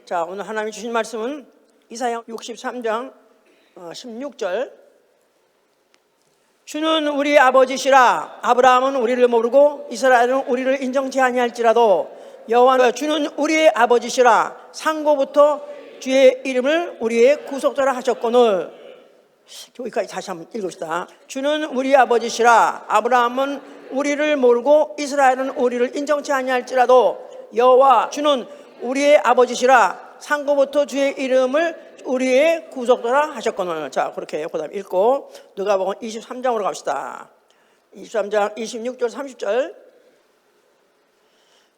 자, 오늘 하나님이 주신 말씀은 이사야 63장 16절. 주는 우리 아버지시라. 아브라함은 우리를 모르고 이스라엘은 우리를 인정치 아니할지라도 여호와는 주는 우리의 아버지시라. 상고부터 주의 이름을 우리의 구속자라 하셨거늘. 여기까지 다시 한번 읽읍시다. 주는 우리 아버지시라. 아브라함은 우리를 모르고 이스라엘은 우리를 인정치 아니할지라도 여호와 주는 우리의 아버지시라. 상고부터 주의 이름을 우리의 구속자라 하셨거늘. 자, 그렇게 그다음 읽고 누가복음 23장으로 갑시다. 23장 26절 30절.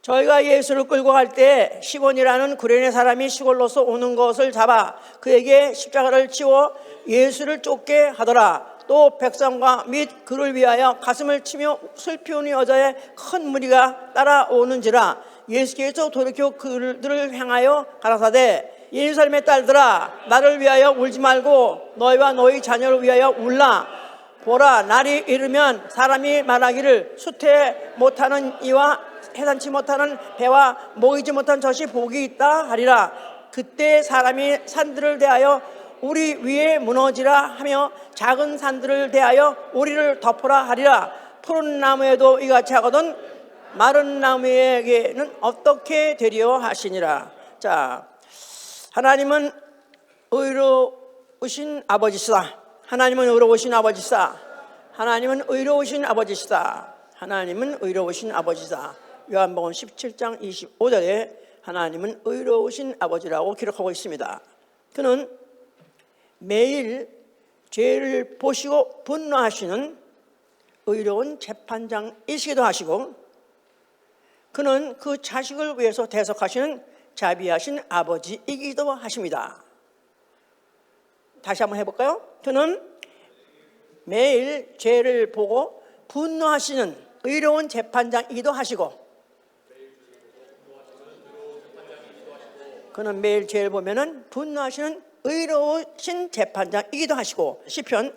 저희가 예수를 끌고 갈 때 시몬이라는 구레네 사람이 시골로서 오는 것을 잡아 그에게 십자가를 치워 예수를 쫓게 하더라. 또 백성과 및 그를 위하여 가슴을 치며 슬피 우는 여자의 큰 무리가 따라오는지라. 예수께서 돌이켜 그들을 향하여 가라사대 예루살렘의 딸들아, 나를 위하여 울지 말고 너희와 너희 자녀를 위하여 울라. 보라, 날이 이르면 사람이 말하기를 수태 못하는 이와 해산치 못하는 배와 모이지 못한 젖이 복이 있다 하리라. 그때 사람이 산들을 대하여 우리 위에 무너지라 하며 작은 산들을 대하여 우리를 덮으라 하리라. 푸른 나무에도 이같이 하거든 마른 나무에게는 어떻게 되리요 하시니라. 자, 하나님은 의로우신 아버지시다. 하나님은 의로우신 아버지시다. 하나님은 의로우신 아버지시다. 하나님은 의로우신 아버지시다. 요한복음 17장 25절에 하나님은 의로우신 아버지라고 기록하고 있습니다. 그는 매일 죄를 보시고 분노하시는 의로운 재판장이시기도 하시고, 그는 그 자식을 위해서 대속하시는 자비하신 아버지이기도 하십니다. 다시 한번 해볼까요? 그는 매일 죄를 보고 분노하시는 의로운 재판장이기도 하시고, 그는 매일 죄를 보면은 분노하시는 의로우신 재판장이기도 하시고, 시편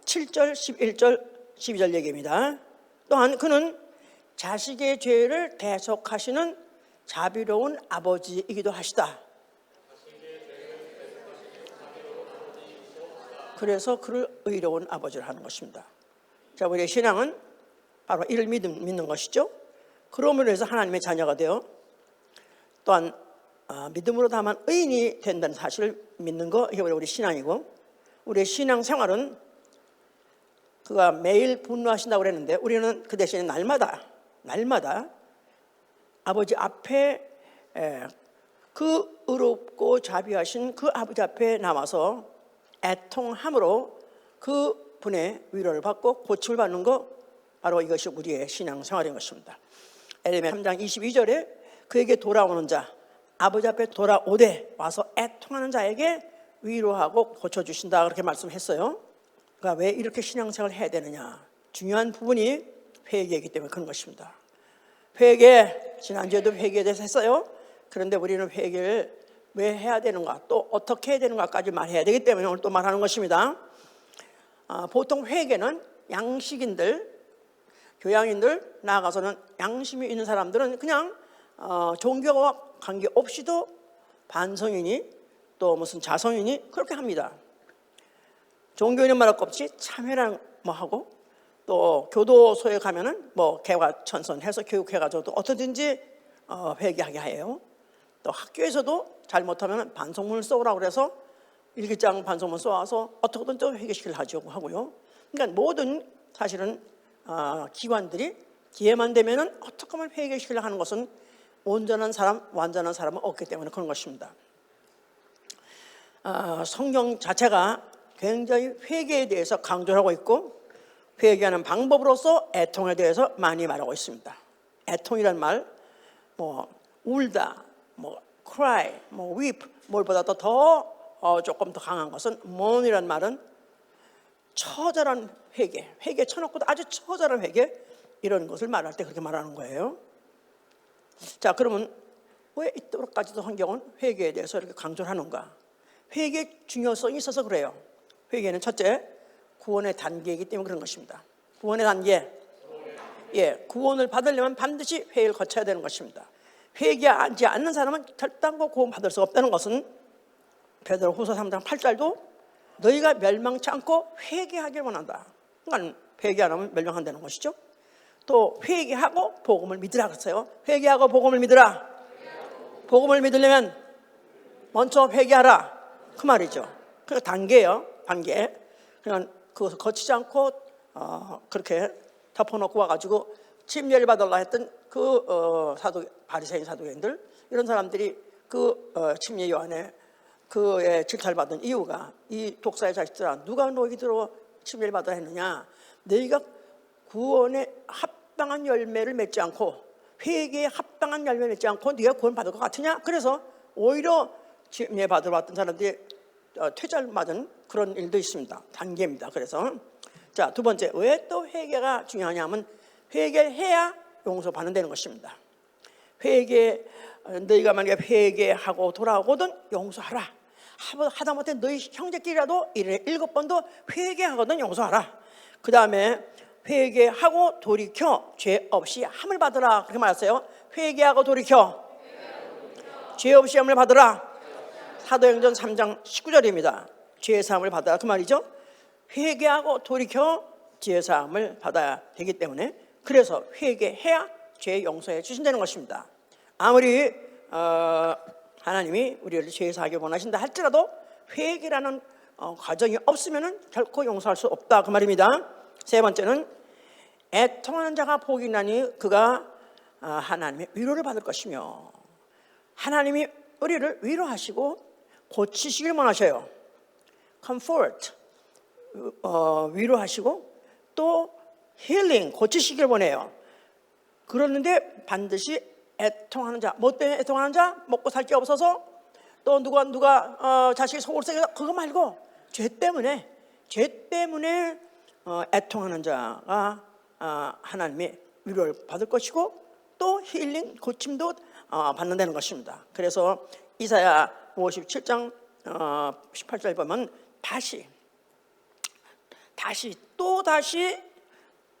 7절 11절 12절 얘기입니다. 또한 그는 자식의 죄를 대속하시는 자비로운 아버지이기도 하시다. 그래서 그를 의로운 아버지를 하는 것입니다. 자, 우리의 신앙은 바로 이를 믿는 것이죠. 그러므로 해서 하나님의 자녀가 되어 또한 믿음으로 다만 의인이 된다는 사실을 믿는 거, 이게 우리 신앙이고, 우리의 신앙 생활은 그가 매일 분노하신다고 그랬는데 우리는 그 대신에 날마다 아버지 앞에 그 의롭고 자비하신 그 아버지 앞에 나와서 애통함으로 그 분의 위로를 받고 고침을 받는 것, 바로 이것이 우리의 신앙 생활인 것입니다. 에레미야 3장 22절에 그에게 돌아오는 자, 아버지 앞에 돌아오되 와서 애통하는 자에게 위로하고 고쳐주신다, 그렇게 말씀했어요. 그러니까 왜 이렇게 신앙생활을 해야 되느냐, 중요한 부분이 회개이기 때문에 그런 것입니다. 회개, 지난주에도 회개에 대해서 했어요. 그런데 우리는 회개를 왜 해야 되는가, 또 어떻게 해야 되는가까지 말해야 되기 때문에 오늘 또 말하는 것입니다. 보통 회개는 양식인들, 교양인들, 나아가서는 양심이 있는 사람들은 그냥 종교와 관계없이도 반성이니 또 무슨 자성이니 그렇게 합니다. 종교인은 말할 것 없이 참회랑 뭐 하고, 또 교도소에 가면은 뭐 개과천선해서 교육해가지고 또 어떻게든지 회개하게 해요. 또 학교에서도 잘못하면 반성문을 써오라고 그래서 일기장 반성문 써와서 어떻게든 또 회개시키려 하고요. 그러니까 모든 사실은 기관들이 기회만 되면은 어떻게 하면 회개시키려 하는 것은 온전한 사람, 완전한 사람은 없기 때문에 그런 것입니다. 성경 자체가 굉장히 회개에 대해서 강조를 하고 있고, 회개하는 방법으로서 애통에 대해서 많이 말하고 있습니다. 애통이란 말, 뭐 울다, 뭐 cry, 뭐 weep, 뭘보다도 더 조금 더 강한 것은 mourn이란 말은 처절한 회개 쳐놓고도 아주 처절한 회개, 이런 것을 말할 때 그렇게 말하는 거예요. 자, 그러면 왜 이때까지도 성경은 회개에 대해서 이렇게 강조를 하는가? 회개의 중요성이 있어서 그래요. 회개는 첫째, 구원의 단계이기 때문에 그런 것입니다. 구원의 단계, 구원을 받으려면 반드시 회개를 거쳐야 되는 것입니다. 회개하지 않는 사람은 결단코 구원 받을 수 없다는 것은 베드로후서 3장 8절도 너희가 멸망치 않고 회개하길 원한다. 그러니까 회개 안 하면 멸망한다는 것이죠. 또 회개하고 복음을 믿으라 그랬어요. 회개하고 복음을 믿으라. 복음을 믿으려면 먼저 회개하라 그 말이죠. 그러니까 단계예요. 단계. 그냥 그것을 거치지 않고 그렇게 덮어놓고 와가지고 침례를 받으려 했던 그 바리새인 사두개인들 이런 사람들이 그 침례 요한에 그의 질타를 받은 이유가 이 독사의 자식들아 누가 너희들로 침례를 받아야 했느냐. 너희가 구원에 합당한 열매를 맺지 않고 회개에 합당한 열매를 맺지 않고 네가 구원 받을 것 같으냐. 그래서 오히려 침례 받으러 왔던 사람들이 퇴절 맞은 그런 일도 있습니다. 단계입니다. 그래서 자, 두 번째 왜 또 회개가 중요하냐면 회개해야 용서받는다는 것입니다. 너희가 만약에 회개하고 돌아오거든 용서하라. 하다못해 너희 형제끼리라도 1에 7번도 회개하거든 용서하라. 그 다음에 회개하고 돌이켜 죄 없이 함을 받으라 그렇게 말했어요. 회개하고 돌이켜 죄 없이 함을 받으라. 사도행전 3장 19절입니다. 죄 사함을 받아라 그 말이죠. 회개하고 돌이켜 죄 사함을 받아야 되기 때문에 그래서 회개해야 죄 용서해 주신다는 것입니다. 아무리 하나님이 우리를 죄 사하기 원하신다 할지라도 회개라는 과정이 없으면 결코 용서할 수 없다 그 말입니다. 세 번째는 애통하는 자가 복이 나니 그가 하나님의 위로를 받을 것이며 하나님이 우리를 위로하시고 고치시길 원하셔요. comfort 위로하시고 또 힐링 고치시길 원해요. 그러는데 반드시 애통하는 자, 뭐 때문에 애통하는 자? 먹고 살 게 없어서 또 누가 자식이 속을 썩여서 그거 말고 죄 때문에 애통하는 자가 하나님의 위로를 받을 것이고 또 힐링 고침도 받는다는 것입니다. 그래서 이사야 57장 18절 보면 다시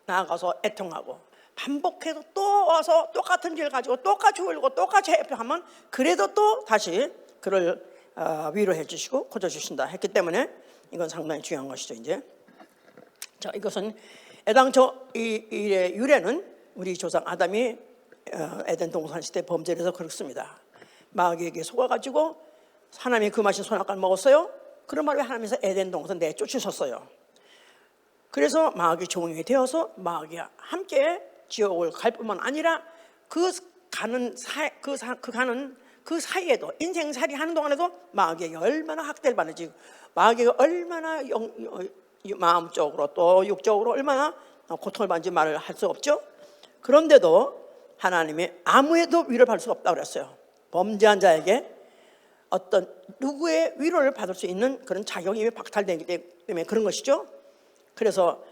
나아가서 애통하고 반복해서 또 와서 똑같은 죄를 가지고 똑같이 울고 똑같이 애통하면 그래도 또 다시 그를 위로해 주시고 고쳐주신다 했기 때문에 이건 상당히 중요한 것이죠. 이제 자, 이것은 애당초 이 일의 유래는 우리 조상 아담이 에덴 동산 시대 범죄를 해서 그렇습니다. 마귀에게 속아가지고 하나님이 금하신 선악과를 먹었어요. 그런 말에 하나님께서 에덴 동산 내쫓으셨어요. 그래서 마귀 종이 되어서 마귀와 함께 지옥을 갈 뿐만 아니라 그 사이에도 인생살이 하는 동안에도 마귀에게 얼마나 학대를 받는지, 마귀가 얼마나 마음적으로 또 육적으로 얼마나 고통을 받는지 말을 할 수 없죠. 그런데도 하나님이 아무에도 위로를 받을 수가 없다고 그랬어요. 범죄한 자에게 어떤 누구의 위로를 받을 수 있는 그런 자격이 박탈되기 때문에 그런 것이죠. 그래서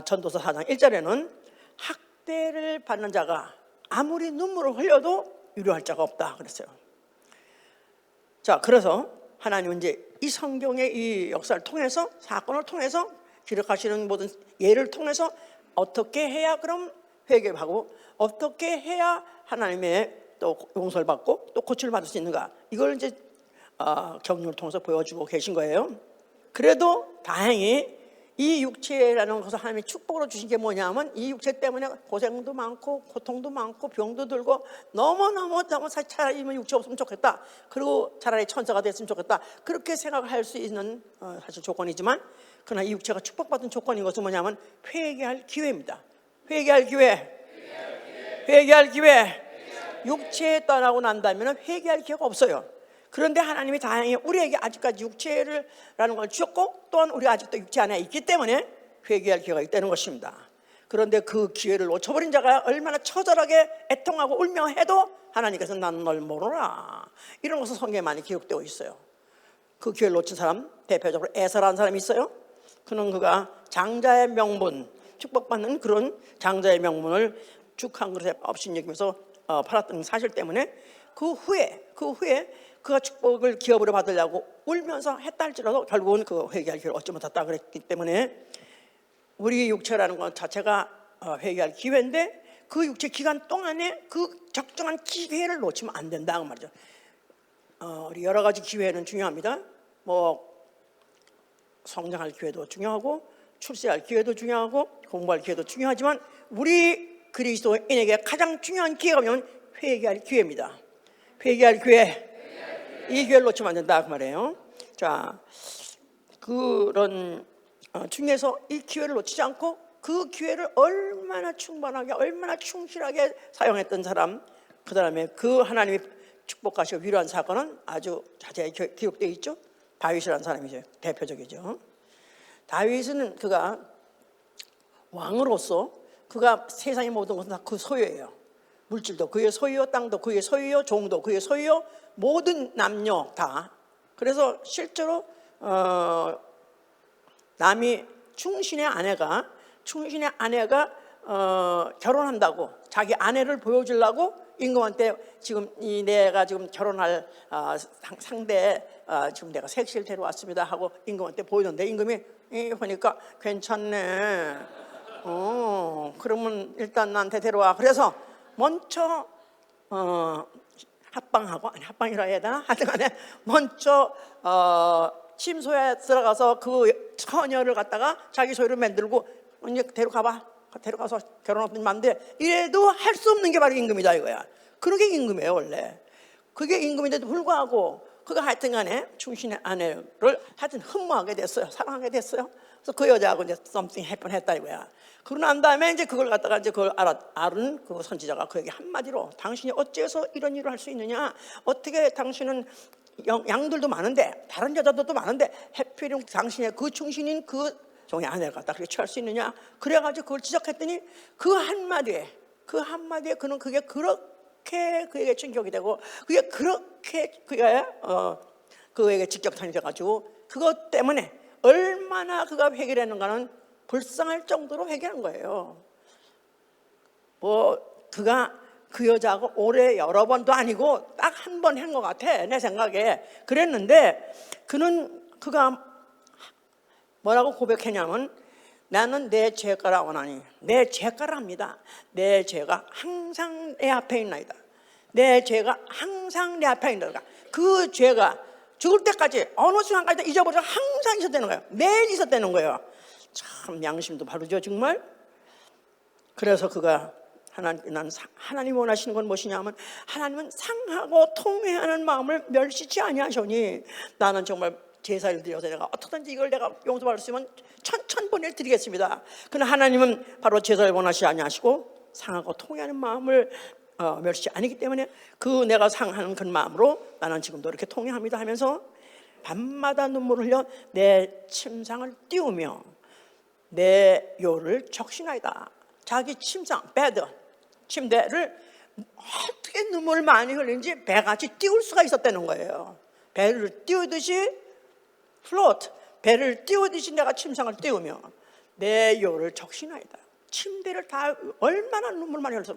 전도서 4장 1절에는 학대를 받는 자가 아무리 눈물을 흘려도 위로할 자가 없다 그랬어요. 자, 그래서 하나님은 이제 이 성경의 이 역사를 통해서 사건을 통해서 기록하시는 모든 예를 통해서 어떻게 해야 그럼 회개하고 어떻게 해야 하나님의 또 용서를 받고 또 고침을 받을 수 있는가, 이걸 이제 경륜을 통해서 보여주고 계신 거예요. 그래도 다행히 이 육체라는 것을 하나님이 축복으로 주신 게 뭐냐면 이 육체 때문에 고생도 많고 고통도 많고 병도 들고 너무너무 차라리 육체 없으면 좋겠다, 그리고 차라리 천사가 됐으면 좋겠다, 그렇게 생각할 수 있는 사실 조건이지만, 그러나 이 육체가 축복받은 조건인 것은 뭐냐면 회개할 기회입니다. 회개할 기회. 육체에 떠나고 난다면 회개할 기회가 없어요. 그런데 하나님이 다행히 우리에게 아직까지 육체라는 걸 주셨고 또한 우리가 아직도 육체 안에 있기 때문에 회개할 기회가 있다는 것입니다. 그런데 그 기회를 놓쳐버린 자가 얼마나 처절하게 애통하고 울며 해도 하나님께서 나는 널 모르나, 이런 것은 성경에 많이 기록되어 있어요. 그 기회를 놓친 사람 대표적으로 에서라는 사람이 있어요. 그가 장자의 명분, 축복받는 그런 장자의 명분을 죽 한 그릇에 없인 여기면서 팔았던 사실 때문에 그 후에 그가 축복을 기업으로 받으려고 울면서 했다 할지라도 결국은 그 회개할 기회를 얻지 못했다 그랬기 때문에 우리 육체라는 것 자체가 회개할 기회인데 그 육체 기간 동안에 그 적정한 기회를 놓치면 안 된다 그 말이죠. 우리 여러 가지 기회는 중요합니다. 뭐 성장할 기회도 중요하고 출세할 기회도 중요하고 공부할 기회도 중요하지만 우리 그리스도인에게 가장 중요한 기회가 뭐냐면 회개할 기회입니다. 회개할 기회. 이 기회를 놓치면 안 된다 그 말이에요. 자, 그런 중에서 이 기회를 놓치지 않고 그 기회를 얼마나 충만하게 얼마나 충실하게 사용했던 사람, 그 다음에 그 하나님이 축복하시고 위로한 사건은 아주 자세히 기록되어 있죠. 다윗이라는 사람이죠. 대표적이죠. 다윗은 그가 왕으로서 그가 세상의 모든 것은 다 그 소유예요. 물질도 그의 소유요, 땅도 그의 소유요, 종도 그의 소유요, 모든 남녀 다. 그래서 실제로 남이 충신의 아내가 결혼한다고 자기 아내를 보여주려고 임금한테 지금 내가 지금 결혼할 상대 지금 내가 색시를 데려왔습니다 하고 임금한테 보이던데 임금이 보니까 괜찮네. 그러면 일단 나한테 데려와. 그래서 먼저 합방하고 아니 합방이라 해야 되나? 하여튼간에 먼저 침소에 들어가서 그 처녀를 갖다가 자기 소유를 만들고 이제 데려가서 결혼하면 안 돼. 이래도 할 수 없는 게 바로 임금이다 이거야. 그런 게 임금이에요 원래. 그게 임금인데도 불구하고 그가 하여튼간에 충신의 아내를 하여튼 흠모하게 됐어요. 사랑하게 됐어요. 그래서 그 여자하고 이제 something happen 했다 이거야. 그러고 난 다음에 이제 그걸 갖다가 이제 그걸 알은 그 선지자가 그에게 한마디로 당신이 어째서 이런 일을 할 수 있느냐? 어떻게 당신은 양들도 많은데 다른 여자들도 많은데 해필이면 당신의 그 충신인 그 종의 아내를 갖다 그렇게 취할 수 있느냐? 그래가지고 그걸 지적했더니 그 한마디에 그는 그게 그렇게 그에게 충격이 되고 그게 그렇게 그에게 직격탄이 돼가지고 그것 때문에 얼마나 그가 회개를 했는가는 불쌍할 정도로 회개한 거예요. 뭐 그가 그 여자하고 올해 여러 번도 아니고 딱 한 번 한 것 같아 내 생각에. 그랬는데 그가 뭐라고 고백했냐면 나는 내 죄가라 원하니 내 죄가라 합니다. 내 죄가 항상 내 앞에 있나이다. 내 죄가 항상 내 앞에 있나이다. 그 죄가 죽을 때까지 어느 순간까지 잊어버려 항상 있었다는 거예요. 매일 있었다는 거예요. 참 양심도 바르죠 정말. 그래서 그가 하나님 원하시는 건 무엇이냐면 하나님은 상하고 통회하는 마음을 멸시치 아니하시오니 나는 정말 제사를 드려서 내가 어떻든지 이걸 내가 용서받을 수 있으면 천번을 드리겠습니다. 그러나 하나님은 바로 제사를 원하시지 아니하시고 상하고 통회하는 마음을 멸시치 아니기 때문에 그 내가 상하는 그 마음으로 나는 지금도 이렇게 통회합니다 하면서 밤마다 눈물을 흘려 내 침상을 띄우며 내 요를 적신하이다. 자기 침상, 베드, 침대를 어떻게 눈물을 많이 흘리는지 배같이 띄울 수가 있었다는 거예요. 배를 띄우듯이 플로트, 배를 띄우듯이 내가 침상을 띄우며 내 요를 적신하이다. 침대를 다 얼마나 눈물 많이 흘려서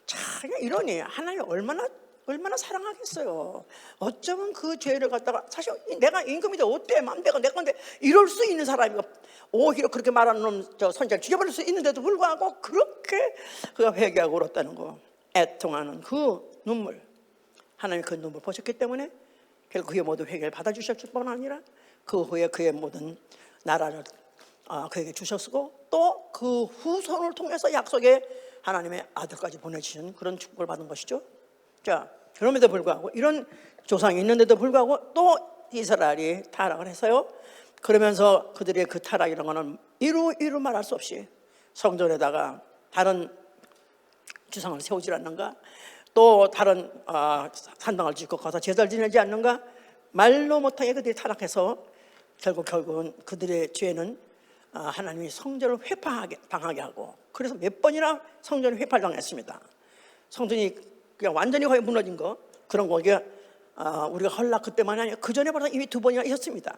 참 이러니 하나님 얼마나 사랑하겠어요. 어쩌면 그 죄를 갖다가 사실 내가 임금인데 어때 맘대가 내 건데 이럴 수 있는 사람이고 오히려 그렇게 말하는 놈 선지자를 죽여버릴 수 있는데도 불구하고 그렇게 그가 회개하고 울었다는 거. 애통하는 그 눈물, 하나님이 그 눈물 보셨기 때문에 결국 그의 모든 회개를 받아주셨을 뿐 아니라 그 후에 그의 모든 나라를 그에게 주셨고 또 그 후손을 통해서 약속의 하나님의 아들까지 보내주신 그런 축복을 받은 것이죠. 자, 그럼에도 불구하고 이런 조상이 있는데도 불구하고 또 이스라엘이 타락을 했어요. 그러면서 그들의 그 타락이라는 것은 이루 말할 수 없이 성전에다가 다른 주상을 세우지 않는가, 또 다른 산당을 짓고 거기서 제사를 지내지 않는가, 말로 못하게 그들이 타락해서 결국은 그들의 죄는 하나님이 성전을 회파당하게 하고, 그래서 몇 번이나 성전이 회파당했습니다. 성전이 그냥 완전히 거의 무너진 거, 그런 거게 우리가 헐락 그때만이 아니라 그 전에 벌써 이미 2번이나 있었습니다.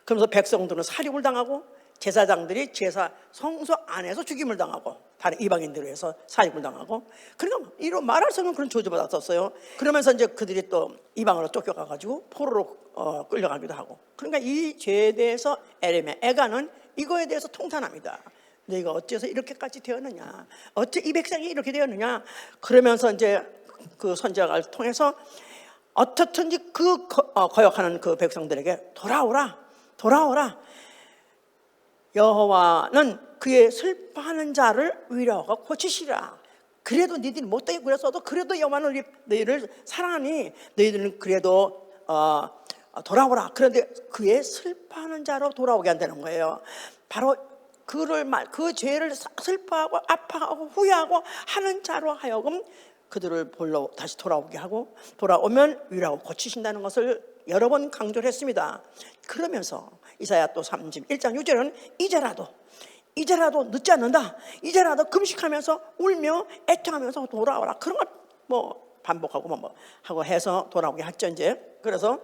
그러면서 백성들은 살육을 당하고 제사장들이 제사 성소 안에서 죽임을 당하고 다른 이방인들에 의해서 살육을 당하고, 그러니까 이로 말할 수 없는 그런 조주받았었어요. 그러면서 이제 그들이 또 이방으로 쫓겨가가지고 포로로 끌려가기도 하고. 그러니까 이 죄에 대해서 에레미야, 애가는 이거에 대해서 통탄합니다. 너희가 어째서 이렇게까지 되었느냐, 어째 이 백성이 이렇게 되었느냐. 그러면서 이제 그 선지자를 통해서 어떻든지 그 거역하는 그 백성들에게 돌아오라. 여호와는 그의 슬퍼하는 자를 위로하고 고치시라. 그래도 너희들이 못되게 그랬어도 그래도 여호와는 너희를 사랑하니 너희들은 그래도 돌아오라. 그런데 그의 슬퍼하는 자로 돌아오게 한다는 거예요. 바로 그 죄를 슬퍼하고 아파하고 후회하고 하는 자로 하여금 그들을 볼로 다시 돌아오게 하고, 돌아오면 위로하고 고치신다는 것을 여러 번 강조를 했습니다. 그러면서 이사야 또 31장 6절은 이제라도 늦지 않는다, 이제라도 금식하면서 울며 애통하면서 돌아오라. 그런 걸 뭐 반복하고 뭐 하고 해서 돌아오게 했죠 이제. 그래서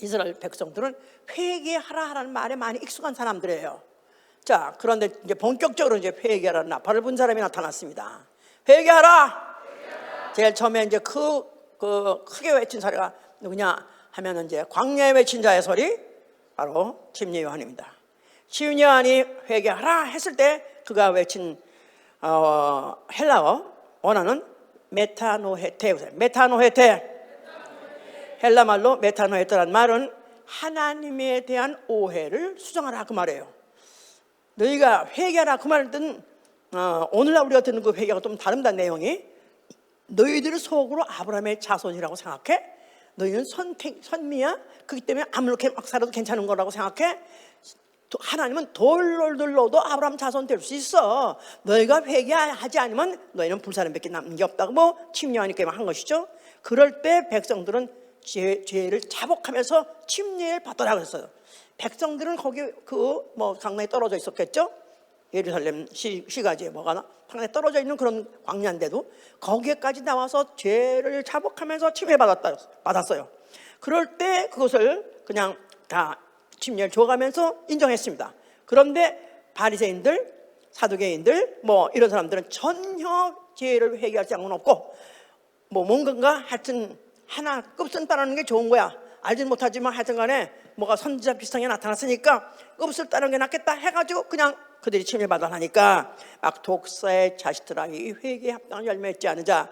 이스라엘 백성들은 회개하라는 말에 많이 익숙한 사람들이에요. 자, 그런데 이제 본격적으로 이제 회개하라는 나팔을 분 사람이 나타났습니다. 회개하라. 제일 처음에 이제 크게 외친 사례가 누구냐 하면 이제 광야에 외친 자의 소리, 바로 침례 요한입니다. 침례 요한이 회개하라 했을 때 그가 외친 헬라어 원어는 메타노헤테. 헬라 말로 메타노헤테란 말은 하나님에 대한 오해를 수정하라 그 말이에요. 너희가 회개하라 그 말을 듣는 오늘날 우리가 듣는 그 회개가 좀 다릅니다. 내용이 너희들 속으로 아브라함의 자손이라고 생각해? 너희는 선미야? 그렇기 때문에 아무렇게 막 살아도 괜찮은 거라고 생각해? 하나님은 돌을 눌러도 아브라함 자손 될 수 있어. 너희가 회개하지 않으면 너희는 불사름밖에 남는 게 없다고 뭐 침례하니까 한 것이죠. 그럴 때 백성들은 죄를 자복하면서 침례를 받더라 그랬어요. 백성들은 거기 강나에 떨어져 있었겠죠. 예루살렘 시가지에 강나에 떨어져 있는 그런 광야인데도 거기에까지 나와서 죄를 자복하면서 침례받았어요. 그럴 때 그것을 그냥 다 침례를 줘가면서 인정했습니다. 그런데 바리새인들, 사두개인들 이런 사람들은 전혀 죄를 회개할 생각은 없고 뭔가 하여튼 하나 급선 따르는 게 좋은 거야. 알지는 못하지만 하여튼 간에 뭐가 선지자 비슷하게 나타났으니까 급을 따르는 게 낫겠다 해가지고 그냥 그들이 침례받아하니까 막 독사의 자식들아, 이 회개에 합당한 열매 맺지 않은 자,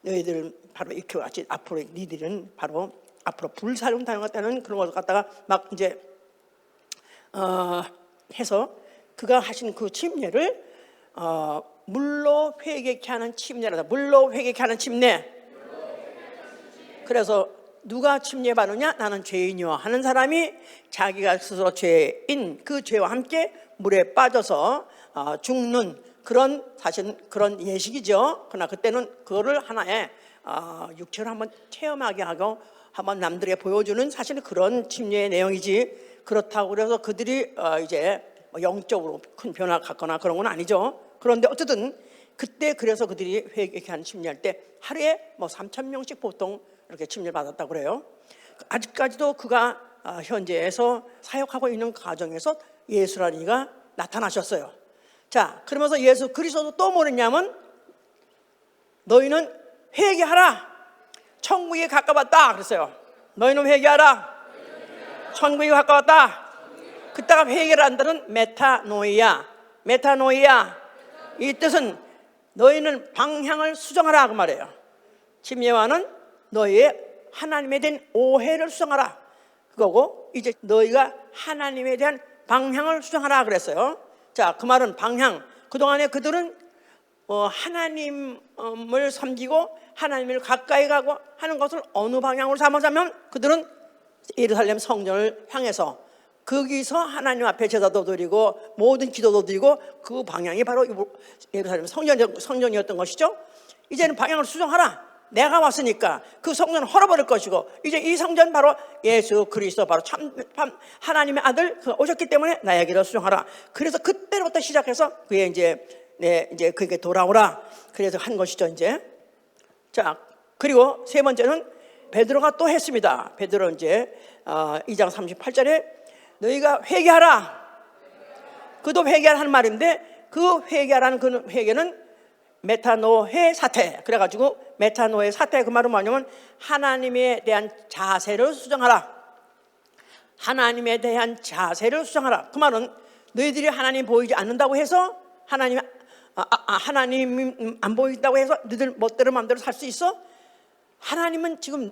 너희들은 바로 이렇게 같이 앞으로 니들은 바로 앞으로 불사름 당하겠다는 그런 것을 갖다가 막 이제 해서 그가 하신 그 침례를 물로 회개케 하는 침례라다. 물로 회개케 하는 침례. 그래서 누가 침례받느냐? 나는 죄인이요 하는 사람이 자기가 스스로 죄인, 그 죄와 함께 물에 빠져서 죽는 그런 사실 그런 예식이죠. 그러나 그때는 그거를 하나의 육체로 한번 체험하게 하고 한번 남들에게 보여주는 사실 그런 침례의 내용이지. 그렇다고 그래서 그들이 이제 영적으로 큰 변화가 갔거나 그런 건 아니죠. 그런데 어쨌든 그때 그래서 그들이 회개케 하는 침례할 때 하루에 3,000명씩 보통 이렇게 침례를 받았다고 그래요. 아직까지도 그가 현재에서 사역하고 있는 가정에서 예수라는 이가 나타나셨어요. 자, 그러면서 예수 그리스도도 또 뭐랬냐면 너희는 회개하라. 천국에 가까웠다 그랬어요. 너희는 회개하라. 천국에 가까웠다. 그때가 회개를 한다는 메타노이아. 이 뜻은 너희는 방향을 수정하라 그 말이에요. 침례와는 너희의 하나님에 대한 오해를 수정하라 그거고, 이제 너희가 하나님에 대한 방향을 수정하라 그랬어요. 자, 그 말은 방향. 그동안에 그들은 하나님을 섬기고 하나님을 가까이 가고 하는 것을 어느 방향으로 삼아자면 그들은 예루살렘 성전을 향해서 거기서 하나님 앞에 제사도 드리고 모든 기도도 드리고 그 방향이 바로 예루살렘 성전이었던 것이죠. 이제는 방향을 수정하라. 내가 왔으니까 그 성전을 헐어버릴 것이고 이제 이 성전 바로 예수 그리스도 바로 참 하나님의 아들 오셨기 때문에 나에게로 수정하라. 그래서 그때부터 시작해서 그게 이제 그게 돌아오라. 그래서 한 것이죠 이제. 자, 그리고 세 번째는 베드로가 또 했습니다. 베드로 이제 2장 38절에 너희가 회개하라. 그도 회개하라는 말인데 그 회개하라는 그 회개는 메타노해 사태. 그래가지고 메타노해 사태 그 말은 뭐냐면 하나님에 대한 자세를 수정하라. 하나님에 대한 자세를 수정하라. 그 말은 너희들이 하나님 보이지 않는다고 해서 하나님 안 보인다고 해서 너희들 멋대로 마음대로 살 수 있어? 하나님은 지금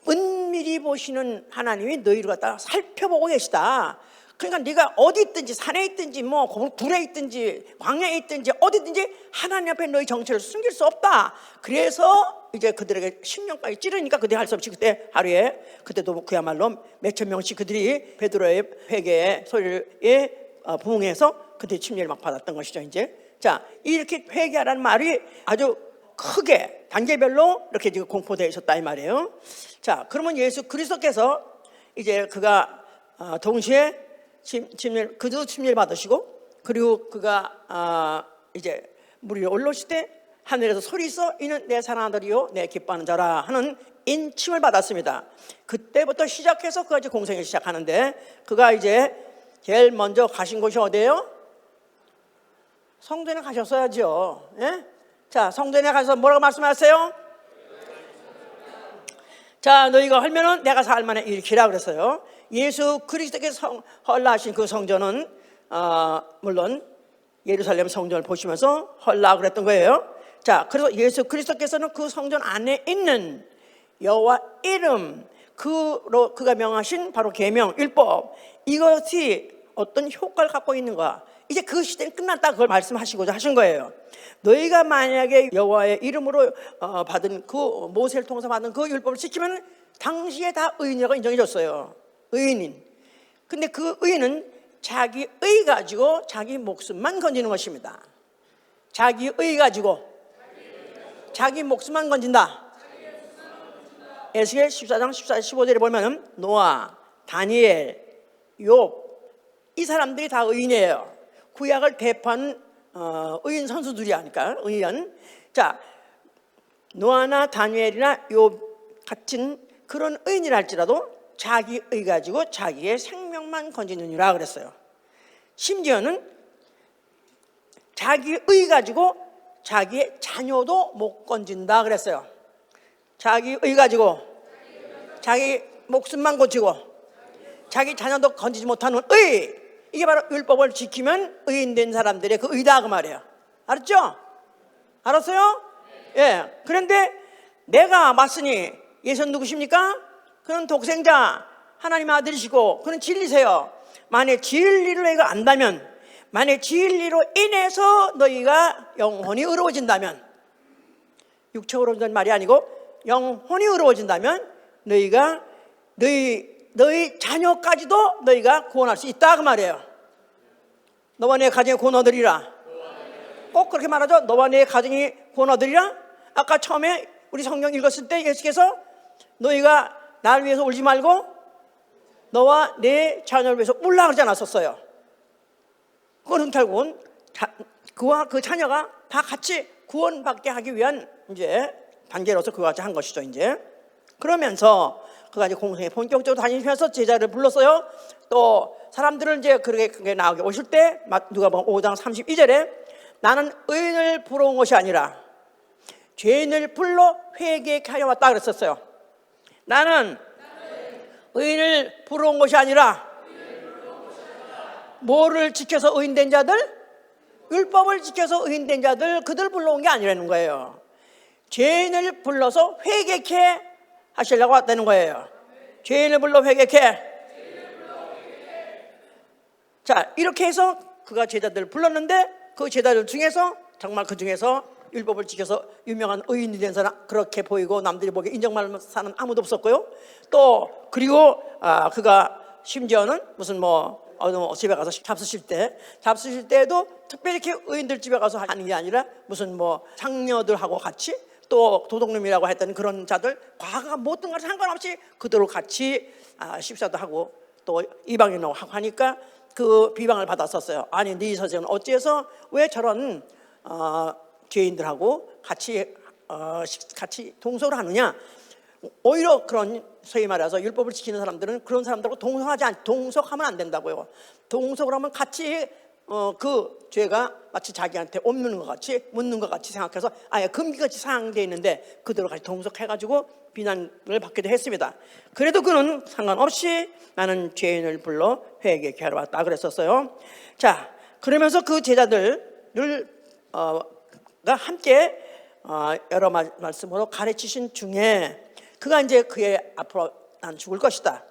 은밀히 보시는 하나님이 너희를 갖다 살펴보고 계시다. 그러니까 네가 어디 있든지 산에 있든지 뭐 굴에 있든지 광야에 있든지 어디든지 하나님 앞에 너희 정체를 숨길 수 없다. 그래서 이제 그들에게 10년까지 찌르니까 그들이 할 수 없이 그때 하루에 그때도 그야말로 몇천 명씩 그들이 베드로의 회개의 소리에 부응해서 그들이 침례를 막 받았던 것이죠. 이제 자, 이렇게 회개하라는 말이 아주 크게 단계별로 이렇게 지금 공포되어 있었다 이 말이에요. 자, 그러면 예수 그리스도께서 이제 그가 동시에 그도 침례를 받으시고, 그리고 그가 이제 물 위에 올라오실 때 하늘에서 소리 있어 이는 내 사랑하는 아들이요 내 기뻐하는 자라 하는 인침을 받았습니다. 그때부터 시작해서 그가 이제 공생을 시작하는데, 그가 이제 제일 먼저 가신 곳이 어디예요? 성전에 가셨어야죠. 예? 자, 성전에 가서 뭐라고 말씀하세요? 자, 너희가 헐면은 내가 살만해 일으키라 그랬어요. 예수 그리스도께서 헐라하신 그 성전은 물론 예루살렘 성전을 보시면서 헐라 그랬던 거예요. 자, 그래서 예수 그리스도께서는 그 성전 안에 있는 여호와 이름, 그가 명하신 바로 계명, 율법, 이것이 어떤 효과를 갖고 있는가, 이제 그 시대는 끝났다, 그걸 말씀하시고자 하신 거예요. 너희가 만약에 여호와의 이름으로 받은 그 모세를 통해서 받은 그 율법을 지키면 당시에 다 의인이라고 인정해 줬어요. 의인인. 근데 그 의인은 자기 의 가지고 자기 목숨만 건지는 것입니다. 자기 의 가지고 자기 목숨만 건진다. 에스겔 14장 14, 15절에 보면 노아, 다니엘, 욥, 이 사람들이 다 의인이에요. 구약을 대표하는 의인 선수들이 하니까 의인. 자, 노아나 다니엘이나 욥 같은 그런 의인이라 할지라도 자기 의 가지고 자기의 생명만 건지느니라 그랬어요. 심지어는 자기 의 가지고 자기의 자녀도 못 건진다 그랬어요. 자기 의 가지고 자기 목숨만 건지고 자기 자녀도 건지지 못하는 의, 이게 바로 율법을 지키면 의인된 사람들의 그 의다 그 말이에요. 알았죠? 알았어요? 예. 그런데 내가 맞으니 예수는 누구십니까? 그는 독생자 하나님 아들이시고 그는 진리세요. 만약 진리를 너희가 안다면, 만약 진리로 인해서 너희가 영혼이 의로워진다면, 육체로 의로워진다는 말이 아니고 영혼이 의로워진다면 너희가 너희 자녀까지도 너희가 구원할 수 있다 그 말이에요. 너와 내 가정이 구원 얻으리라. 꼭 그렇게 말하죠. 너와 내 가정이 구원 얻으리라. 아까 처음에 우리 성경 읽었을 때 예수께서 너희가 나를 위해서 울지 말고 너와 내 자녀를 위해서 울라 그러지 않았었어요. 그거는 결국은 그와 그 자녀가 다 같이 구원받게 하기 위한 이제 단계로서 그와 같이 한 것이죠. 이제 그러면서 그가 이제 공생에 본격적으로 다니면서 제자를 불렀어요. 또 사람들을 이제 그렇게 나오게 오실 때 누가복음 5장 32절에 나는 의인을 부러운 것이 아니라 죄인을 불러 회개케 하여 왔다 그랬었어요. 나는 의인을 부러운 것이 아니라 뭐를 지켜서 의인된 자들? 율법을 지켜서 의인된 자들, 그들 불러온 게 아니라는 거예요. 죄인을 불러서 회개케 하시려고 왔다는 거예요. 죄인을 불러 회개케. 자, 이렇게 해서 그가 제자들을 불렀는데 그 제자들 중에서 정말 그 중에서 율법을 지켜서 유명한 의인이 된 사람, 그렇게 보이고 남들이 보기에 인정받는 사람 아무도 없었고요. 또 그리고 그가 심지어는 무슨 어느 집에 가서 잡수실 때에도 특별히 이렇게 의인들 집에 가서 하는 게 아니라 무슨 장녀들하고 같이 또 도둑놈이라고 했던 그런 자들, 과거가 모든 걸 상관없이 그대로 같이 십사도 하고 또 이방인하고 하고 하니까 그 비방을 받았었어요. 아니 네 선생은 어찌해서 왜 저런 죄인들하고 같이 동석을 하느냐. 오히려 그런 소위 말해서 율법을 지키는 사람들은 그런 사람들하고 동석하면 안 된다고요. 동석을 하면 같이 그 죄가 마치 자기한테 옮는 것 같이 묻는 것 같이 생각해서 아예 금기같이 상황되어 있는데 그대로 같이 동석해가지고 비난을 받기도 했습니다. 그래도 그는 상관없이 나는 죄인을 불러 회개케 하러 왔다 그랬었어요. 자, 그러면서 그 제자들 가 함께 여러 말씀으로 가르치신 중에 그가 이제 그의 앞으로 난 죽을 것이다,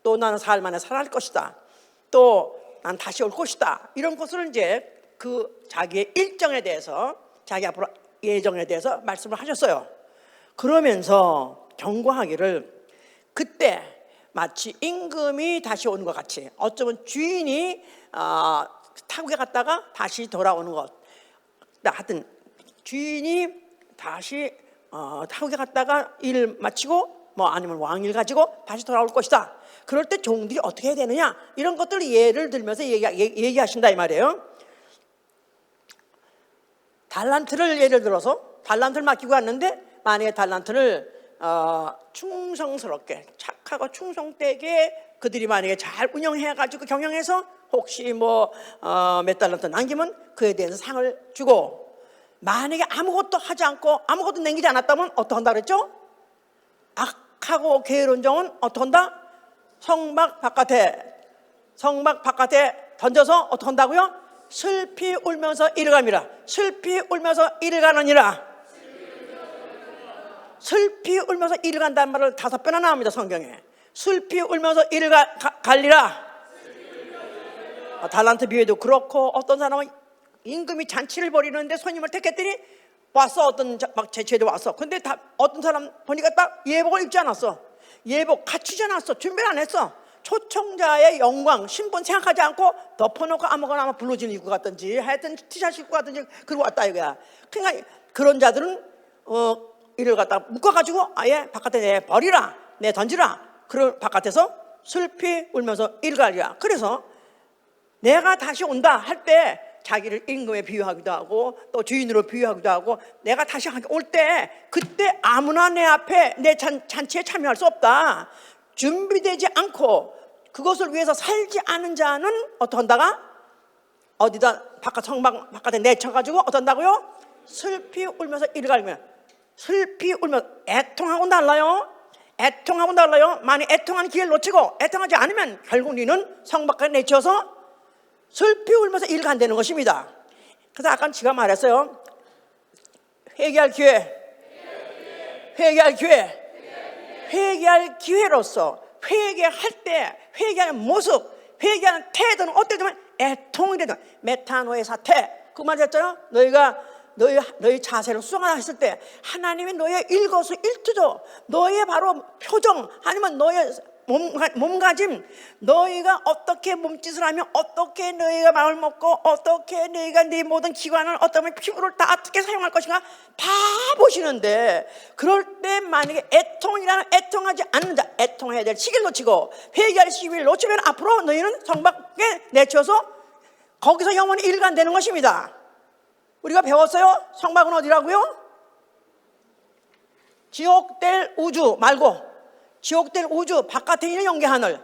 또 나는 사흘 만에 살아날 것이다, 또 난 다시 올 것이다, 이런 것을 이제 그 자기의 일정에 대해서, 자기 앞으로 예정에 대해서 말씀을 하셨어요. 그러면서 경고하기를, 그때 마치 임금이 다시 오는 것 같이, 어쩌면 주인이 타국에 갔다가 다시 돌아오는 것, 하여튼 주인이 다시 타국에 갔다가 일 마치고 뭐 아니면 왕일 가지고 다시 돌아올 것이다. 그럴 때 종들이 어떻게 해야 되느냐, 이런 것들을 예를 들면서 얘기하신다 이 말이에요. 달란트를 예를 들어서 달란트를 맡기고 갔는데, 만약에 달란트를 충성스럽게 착하고 충성되게 그들이 만약에 잘 운영해가지고 경영해서 혹시 뭐 몇 달란트 남기면 그에 대해서 상을 주고, 만약에 아무것도 하지 않고 아무것도 남기지 않았다면 어떡한다 그랬죠? 악하고 게으른 종은 어떡한다? 성막 바깥에 던져서 어떡한다고요? 슬피 울면서 이를 감이라. 슬피 울면서 이를 가느니라. 슬피 울면서 이를 간다는 말을 5배나 나옵니다, 성경에. 슬피 울면서 이를 갈리라. 달란트 비유에도 그렇고, 어떤 사람은 임금이 잔치를 벌이는데 손님을 택했더니 왔어, 어떤 막 제치도 왔어. 근데 어떤 사람 보니까 딱 예복을 입지 않았어. 예복 갖추지 않았어. 준비를 안 했어. 초청자의 영광, 신분 생각하지 않고 덮어놓고 아무거나 블루진 입고 갔든지 하여튼 티셔츠 입고 갔든지 그러고 왔다 이거야. 그러니까 그런 자들은 이를 갖다가 묶어가지고 아예 바깥에 버리라, 던지라. 그런 바깥에서 슬피 울면서 일갈이야. 그래서 내가 다시 온다 할 때 자기를 임금에 비유하기도 하고 또 주인으로 비유하기도 하고, 내가 다시 올 때 그때 아무나 내 앞에 내 잔치에 참여할 수 없다. 준비되지 않고 그것을 위해서 살지 않은 자는 어떡한다가? 어디다 성막 바깥에 내쳐가지고 어떤다고요? 슬피 울면서 이를 갈면. 슬피 울면서, 애통하고 달라요. 애통하고 달라요. 만약 애통하는 기회를 놓치고 애통하지 않으면 결국 너는 성막 바깥에 내쳐서 슬피 울면서 이를 간다는 것입니다. 그래서 아까 제가 말했어요. 회개할 기회로서 회개할 때 회개하는 모습, 회개하는 태도는 어때든 애통이 되든 메타노의 사태, 그 말했잖아요. 너희 자세를 수정하라 했을 때 하나님이 너의 일거수일투족, 너의 바로 표정, 아니면 너의 몸가짐, 너희가 어떻게 몸짓을 하며, 어떻게 너희가 마음을 먹고, 어떻게 너희가 네 모든 기관을 어떤 피부를 다 어떻게 사용할 것인가 다 보시는데, 그럴 때 만약에 애통하지 않는 자, 애통해야 될 시기를 놓치고 회개할 시기를 놓치면 앞으로 너희는 성밖에 내쳐서 거기서 영원히 일관되는 것입니다. 우리가 배웠어요. 성막은 어디라고요? 지옥될 우주 말고 지옥될 우주 바깥에 있는 영계 하늘.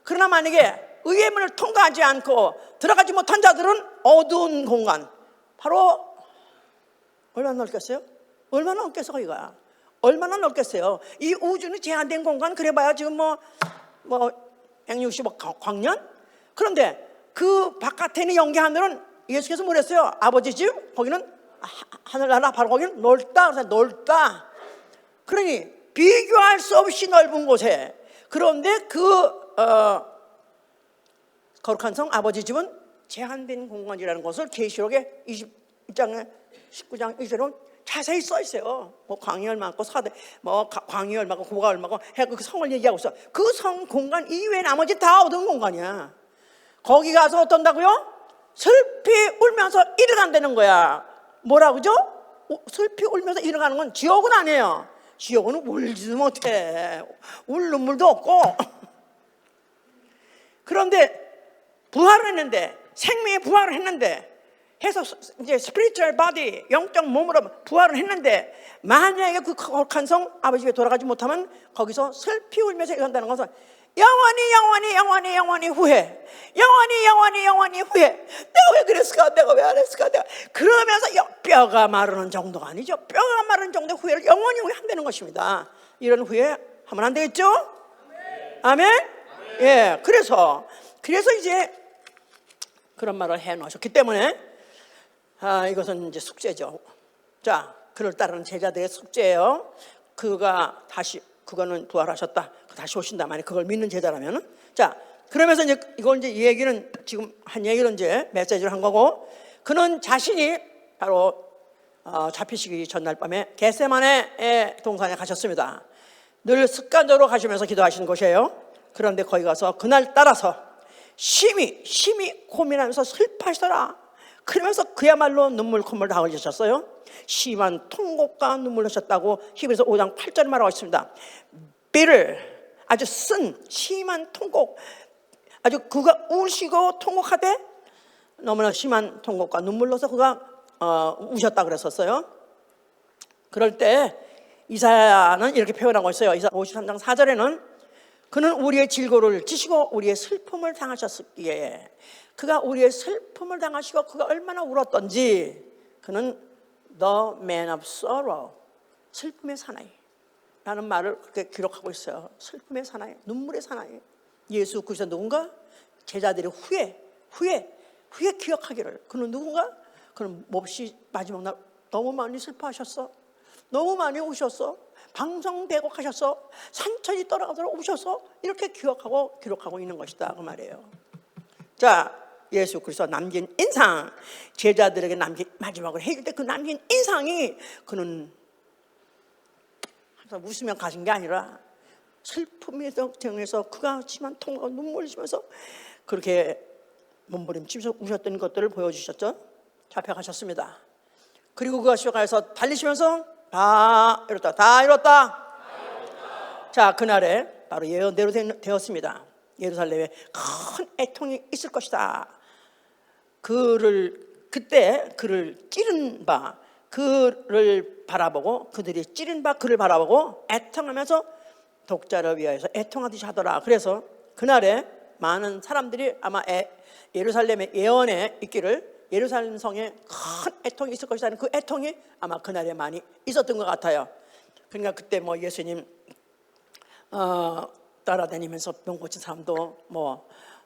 그러나 만약에 의의 문을 통과하지 않고 들어가지 못한 자들은 어두운 공간, 바로 얼마나 넓겠어요? 얼마나 넓겠어 이거야. 얼마나 넓겠어요. 이 우주는 제한된 공간, 그래봐야 지금 뭐 160억 광년. 그런데 그 바깥에 있는 영계 하늘은 예수께서 뭐랬어요? 아버지 집, 거기는 하늘나라, 바로 거기는 넓다. 그래서 넓다. 그러니 비교할 수 없이 넓은 곳에, 그런데 거룩한 성 아버지 집은 제한된 공간이라는 것을 계시록의 21장 19장 1절로 자세히 써 있어요. 뭐 광이 얼마고 사대, 뭐 광이 얼마고 고가 얼마고 해서 그 성을 얘기하고 있어. 그 성 공간 이외에 나머지 다 어두운 공간이야. 거기 가서 어떤다고요? 슬피 울면서 일어난다는 거야. 뭐라고죠? 슬피 울면서 일어나는 건 지옥은 아니에요. 지옥은 울지도 못해. 울 눈물도 없고. 그런데 부활을 했는데, 생명의 부활을 했는데, 해서 이제 스피리추얼 바디, 영적 몸으로 부활을 했는데, 만약에 그 거룩한 성 아버지 집에 돌아가지 못하면 거기서 슬피 울면서 일어난다는 것은 영원히 후회. 영원히 후회. 내가 왜 그랬을까? 내가 왜 안 했을까? 그러면서 뼈가 마르는 정도가 아니죠. 뼈가 마르는 정도의 후회를 영원히 후회한다는 것입니다. 이런 후회 하면 안 되겠죠? 아멘? 예. 그래서 이제 그런 말을 해 놓으셨기 때문에 이것은 이제 숙제죠. 자, 그를 따르는 제자들의 숙제예요. 그거는 부활하셨다. 다시 오신다만 그걸 믿는 제자라면은. 자, 그러면서 이제 이걸 이제 이 얘기는 지금 한 얘기를 이제 메시지를 한 거고, 그는 자신이 바로 잡히시기 전날 밤에 겟세마네 동산에 가셨습니다. 늘 습관적으로 가시면서 기도하시는 곳이에요. 그런데 거기 가서 그날 따라서 심히 고민하면서 슬퍼하시더라. 그러면서 그야말로 눈물 콧물 다 흘리셨어요. 심한 통곡과 눈물 흘리셨다고 히브리서 5장 8절에 말하고 있습니다. bitter, 아주 쓴 심한 통곡, 아주 그가 우시고 통곡하되 너무나 심한 통곡과 눈물 흘려서 그가 우셨다 그랬었어요. 그럴 때 이사야는 이렇게 표현하고 있어요. 이사야 53장 4절에는 그는 우리의 질고를 지시고 우리의 슬픔을 당하셨기에, 그가 우리의 슬픔을 당하시고 그가 얼마나 울었던지, 그는 the man of sorrow, 슬픔의 사나이 라는 말을 그렇게 기록하고 있어요. 슬픔의 사나이, 눈물의 사나이. 예수 그리스도 누군가? 제자들이 후에 기억하기를, 그는 누군가? 그는 몹시 마지막 날 너무 많이 슬퍼하셨어, 너무 많이 우셨어, 방송되고 하셨어, 산천이 떠나가도록 우셔서, 이렇게 기록하고 있는 것이다 그 말이에요. 자, 예수 그리스도 남긴 인상, 제자들에게 남긴 마지막으로 해줄 때 그 남긴 인상이, 그는 항상 웃으며 가신 게 아니라 슬픔에서 정해서 그가 심한 통곡과 눈물을 흘리면서 그렇게 몸부림치면서 우셨던 것들을 보여주셨죠. 잡혀가셨습니다. 그리고 그가 시작해서 달리시면서 다 이뤘다. 자, 그날에 바로 예언대로 되었습니다. 예루살렘에 큰 애통이 있을 것이다. 그때 그를 찌른 바, 그를 바라보고, 그들이 찌른 바 그를 바라보고 애통하면서 독자를 위하여서 애통하듯이 하더라. 그래서 그날에 많은 사람들이 아마 예루살렘의 예언에 있기를, 예루살렘 성에 큰 애통이 있을 것이라는 그 애통이 아마 그날에 많이 있었던 것 같아요. 그러니까 그때 뭐 예수님 따라다니면서 병 고친 사람도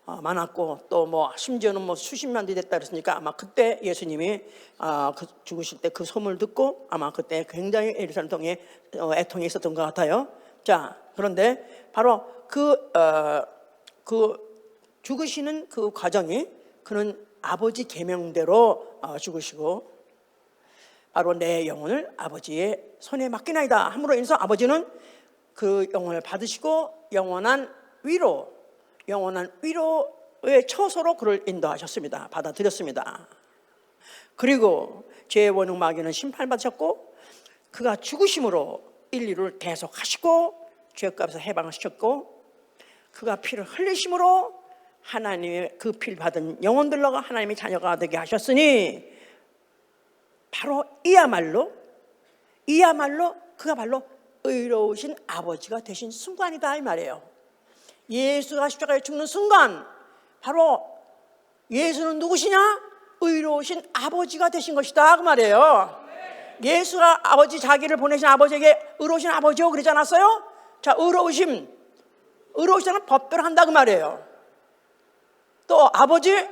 많았고, 또 심지어는 수십만이 됐다 그랬으니까 아마 그때 예수님이 죽으실 때 그 소문을 듣고 아마 그때 굉장히 예루살렘 성에 애통이 있었던 것 같아요. 자, 그런데 바로 그 죽으시는 그 과정이, 그는 아버지 계명대로 죽으시고, 바로 내 영혼을 아버지의 손에 맡기나이다 함으로 인해서 아버지는 그 영혼을 받으시고 영원한 위로의 처소로 그를 인도하셨습니다. 받아들였습니다. 그리고 죄의 원흉 마귀는 심판받으셨고, 그가 죽으심으로 인류를 대속하시고 죄값에서 해방을 시켰고, 그가 피를 흘리심으로 하나님의 그 피를 받은 영혼들로 하나님의 자녀가 되게 하셨으니, 바로 이야말로 그가 바로 의로우신 아버지가 되신 순간이다 이 말이에요. 예수가 십자가에 죽는 순간, 바로 예수는 누구시냐? 의로우신 아버지가 되신 것이다 그 말이에요. 예수가 자기를 보내신 아버지에게 의로우신 아버지요 그러지 않았어요? 자, 의로우시는 법대로 한다 그 말이에요. 또 아버지는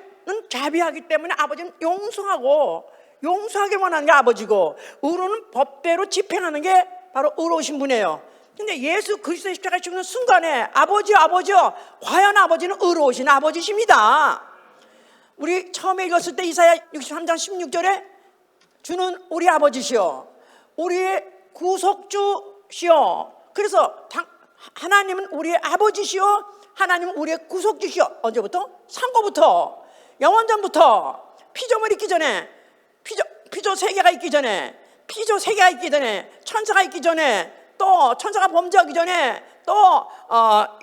자비하기 때문에 아버지는 용서하길 원하는 게 아버지고, 의로는 법대로 집행하는 게 바로 의로우신 분이에요. 근데 예수 그리스도의 십자가에 죽는 순간에 아버지요, 과연 아버지는 의로우신 아버지십니다. 우리 처음에 읽었을 때 이사야 63장 16절에 주는 우리 아버지시여, 우리의 구속주시여. 그래서 하나님은 우리의 아버지시여, 하나님은 우리의 구속주시여. 언제부터? 상고부터, 영원전부터, 피조물 있기 전에, 피조 세계가 있기 전에, 천사가 있기 전에, 또 천사가 범죄하기 전에, 또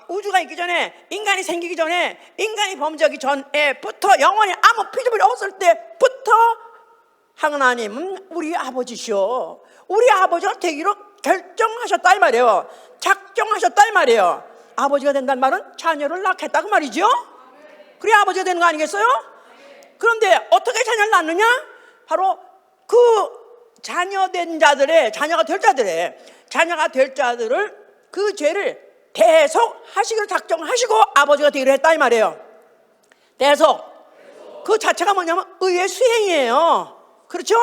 우주가 있기 전에, 인간이 생기기 전에, 인간이 범죄하기 전에부터, 영원히 아무 피조물이 없을 때부터 하나님은 우리 아버지시오, 우리 아버지가 되기로 결정하셨다 이 말이에요. 작정하셨다 이 말이에요. 아버지가 된다는 말은 자녀를 낳겠다 그 말이죠. 그래 아버지가 되는 거 아니겠어요? 그런데 어떻게 자녀를 낳느냐? 바로 그 자녀가 될 자들을 그 죄를 대속하시기로 작정하시고 아버지가 되기로 했다 이 말이에요. 대속, 그 자체가 뭐냐면 의의 수행이에요. 그렇죠?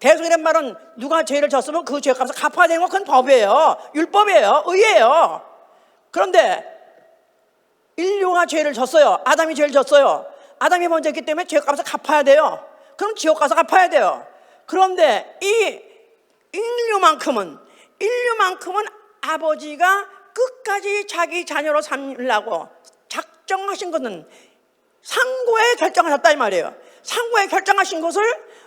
대속이란 말은 누가 죄를 졌으면 그 죄값을 갚아야 되는 건 그건 법이에요. 율법이에요. 의예요. 그런데 인류가 죄를 졌어요. 아담이 죄를 졌어요. 아담이 먼저 했기 때문에 죄값을 갚아야 돼요. 그럼 지옥 가서 갚아야 돼요. 그런데 이 인류만큼은 아버지가 끝까지 자기 자녀로 삼으려고 작정하신 것은 상고에 결정하셨다 이 말이에요. 상고에 결정하신 것을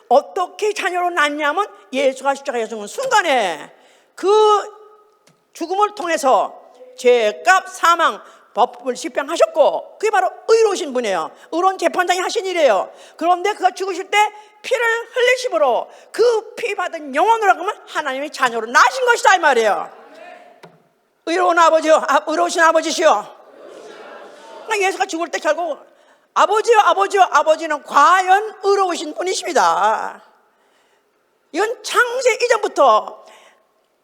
어떻게 자녀로 낳냐면 예수가 십자가에 죽은 순간에 그 죽음을 통해서 죄값 사망 법을 집행하셨고, 그게 바로 의로우신 분이에요. 의로운 재판장이 하신 일이에요. 그런데 그가 죽으실 때 피를 흘리심으로 그 피 받은 영혼으로 하면 하나님의 자녀로 낳으신 것이다 이 말이에요. 의로운 아버지요, 의로우신 아버지시요. 예수가 죽을 때 결국 아버지요, 아버지는 과연 의로우신 분이십니다. 이건 창세 이전부터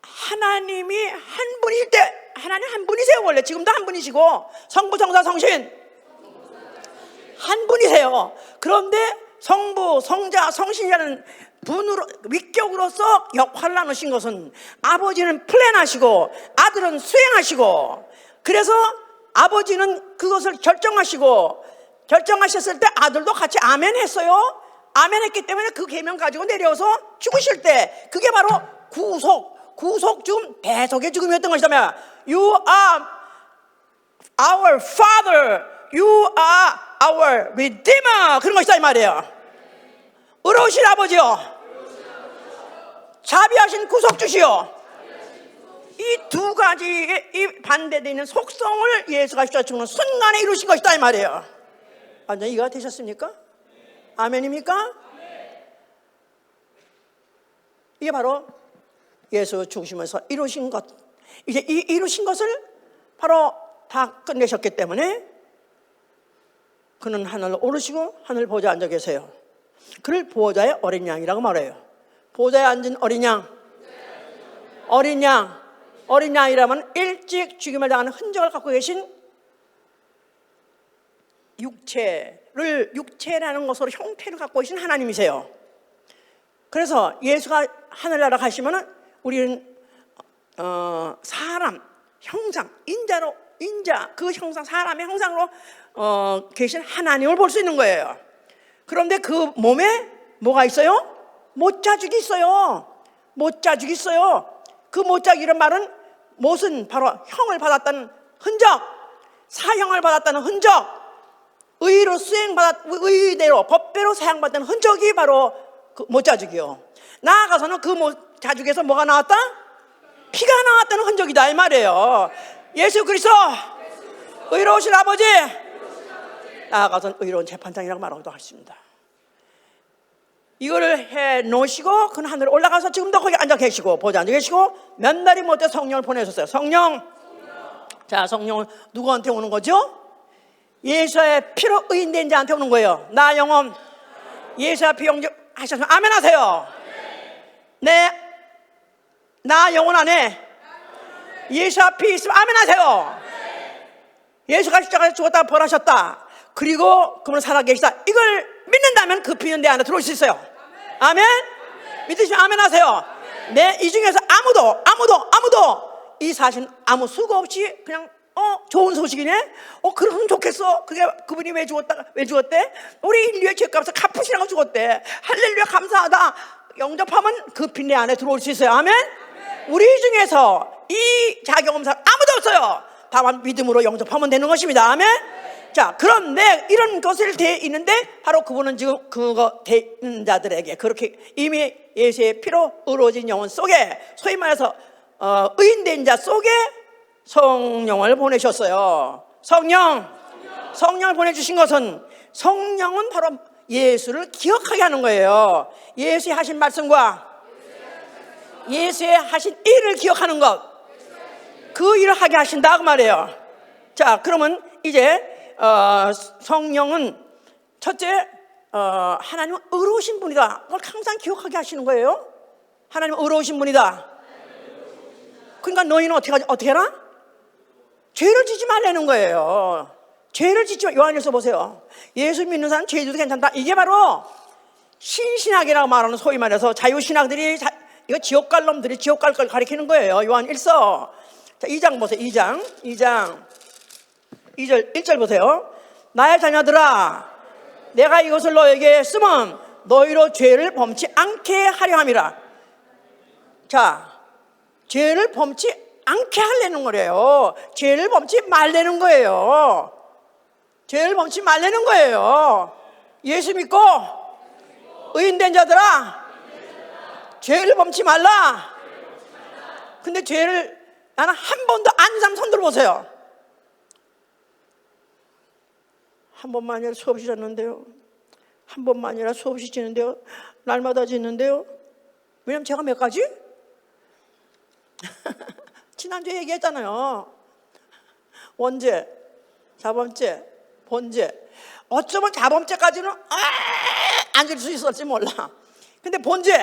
하나님이 한 분이실 때, 하나님 한 분이세요. 원래 지금도 한 분이시고 성부, 성자, 성신 한 분이세요. 그런데 성부, 성자, 성신이라는 분으로, 위격으로서 역할을 나누신 것은 아버지는 플랜하시고 아들은 수행하시고, 그래서 아버지는 그것을 결정하셨을 때 아들도 같이 아멘 했어요. 아멘 했기 때문에 그 계명 가지고 내려와서 죽으실 때 그게 바로 구속 죽음, 대속의 죽음이었던 것이다며. You are our Father, you are our Redeemer, 그런 것이다 이 말이에요. 의로우신 아버지요, 자비하신 구속주시요. 이 두 가지의 이 반대되는 속성을 예수가 십자가에 죽는 순간에 이루신 것이다 이 말이에요. 완전히 이해가 되셨습니까? 아멘입니까? 이게 바로 예수 죽으시면서 이루신 것, 이제 이 이루신 것을 바로 다 끝내셨기 때문에 그는 하늘로 오르시고 하늘 보좌에 앉아 계세요. 그를 보좌의 어린 양이라고 말해요. 보좌에 앉은 어린 양, 어린 양이라면 일찍 죽임을 당하는 흔적을 갖고 계신 육체라는 것으로 형태를 갖고 계신 하나님이세요. 그래서 예수가 하늘나라 가시면은 우리는 사람 형상, 인자 그 형상, 사람의 형상으로 계신 하나님을 볼 수 있는 거예요. 그런데 그 몸에 뭐가 있어요? 못자죽이 있어요. 못자죽이 있어요. 그 못자죽이란 말은 못은 바로 형을 받았다는 흔적, 사형을 받았다는 흔적, 의대로 법대로 사형받는 흔적이 바로 그 못자죽이요. 나아가서는 그 못자죽에서 뭐가 나왔다? 피가 나왔다는 흔적이다 이 말이에요. 예수 그리스도 의로우신 아버지, 나아가서는 의로운 재판장이라고 말하기도 하십니다. 이거를 해 놓으시고 그는 하늘에 올라가서 지금도 거기 앉아 계시고 보좌에 앉아 계시고 몇 날이 못해 성령을 보내셨어요. 성령. 자, 성령은 누구한테 오는 거죠? 예수의 피로 의인된 자한테 오는 거예요. 나 영혼 예수의 피 영접하셨으면 아멘 하세요. 네, 나 영혼 안에 예수의 피 있으면 아멘 하세요. 예수가 십자가에 죽었다 벌하셨다, 그리고 그분은 살아계시다, 이걸 믿는다면 그 피는 내 안에 들어올 수 있어요. 아멘. 믿으시면 아멘 하세요. 네, 이 중에서 아무도 이 사실 아무 수고 없이 그냥 좋은 소식이네, 그러면 좋겠어, 그게 그분이 왜 죽었대? 우리 인류의 죄값을 갚으시라고 죽었대, 할렐루야 감사하다, 영접하면 그 피 내 안에 들어올 수 있어요. 아멘. 우리 중에서 이 자격검사 아무도 없어요. 다만 믿음으로 영접하면 되는 것입니다. 아멘. 자, 그런데 이런 것을 돼 있는데 바로 그분은 지금 그거 돼 있는 자들에게 그렇게 이미 예수의 피로 의로워진 영혼 속에, 소위 말해서 의인된 자 속에 성령을 보내셨어요. 성령을 보내주신 것은, 성령은 바로 예수를 기억하게 하는 거예요. 예수의 하신 말씀과 예수의 하신 일을 기억하는 것, 그 일을 하게 하신다 그 말이에요. 자, 그러면 이제 성령은 첫째, 하나님은 의로우신 분이다, 그걸 항상 기억하게 하시는 거예요. 하나님은 의로우신 분이다. 그러니까 너희는 어떻게 해라? 죄를 짓지 말라는 거예요. 죄를 짓지 마. 요한일서 보세요. 예수 믿는 사람 죄 짓도 괜찮다. 이게 바로 신신학이라고 말하는 소위 말해서 자유신학들이 이거 지옥 갈 놈들이 지옥 갈 걸 가리키는 거예요. 요한 1서. 자, 2장 보세요. 2장 2절 1절 보세요. 나의 자녀들아, 내가 이것을 너에게 쓰면 너희로 죄를 범치 않게 하려 함이라. 자, 죄를 범치 않게 하려는 거래요. 죄를 범치 말라는 거예요. 죄를 범치 말라는 거예요. 예수 믿고 의인된 자들아, 죄를 범치 말라. 근데 죄를 나는 한 번도 안 사람 손 들어보세요. 한 번만이라 수없이 잤는데요. 한 번만이라 수없이 지는데요. 날마다 짓는데요. 왜냐면 제가 몇 가지? 지난주에 얘기했잖아요. 원죄, 자범죄, 번죄. 어쩌면 자범죄까지는 앉을 수 있을지 몰라. 근데 번죄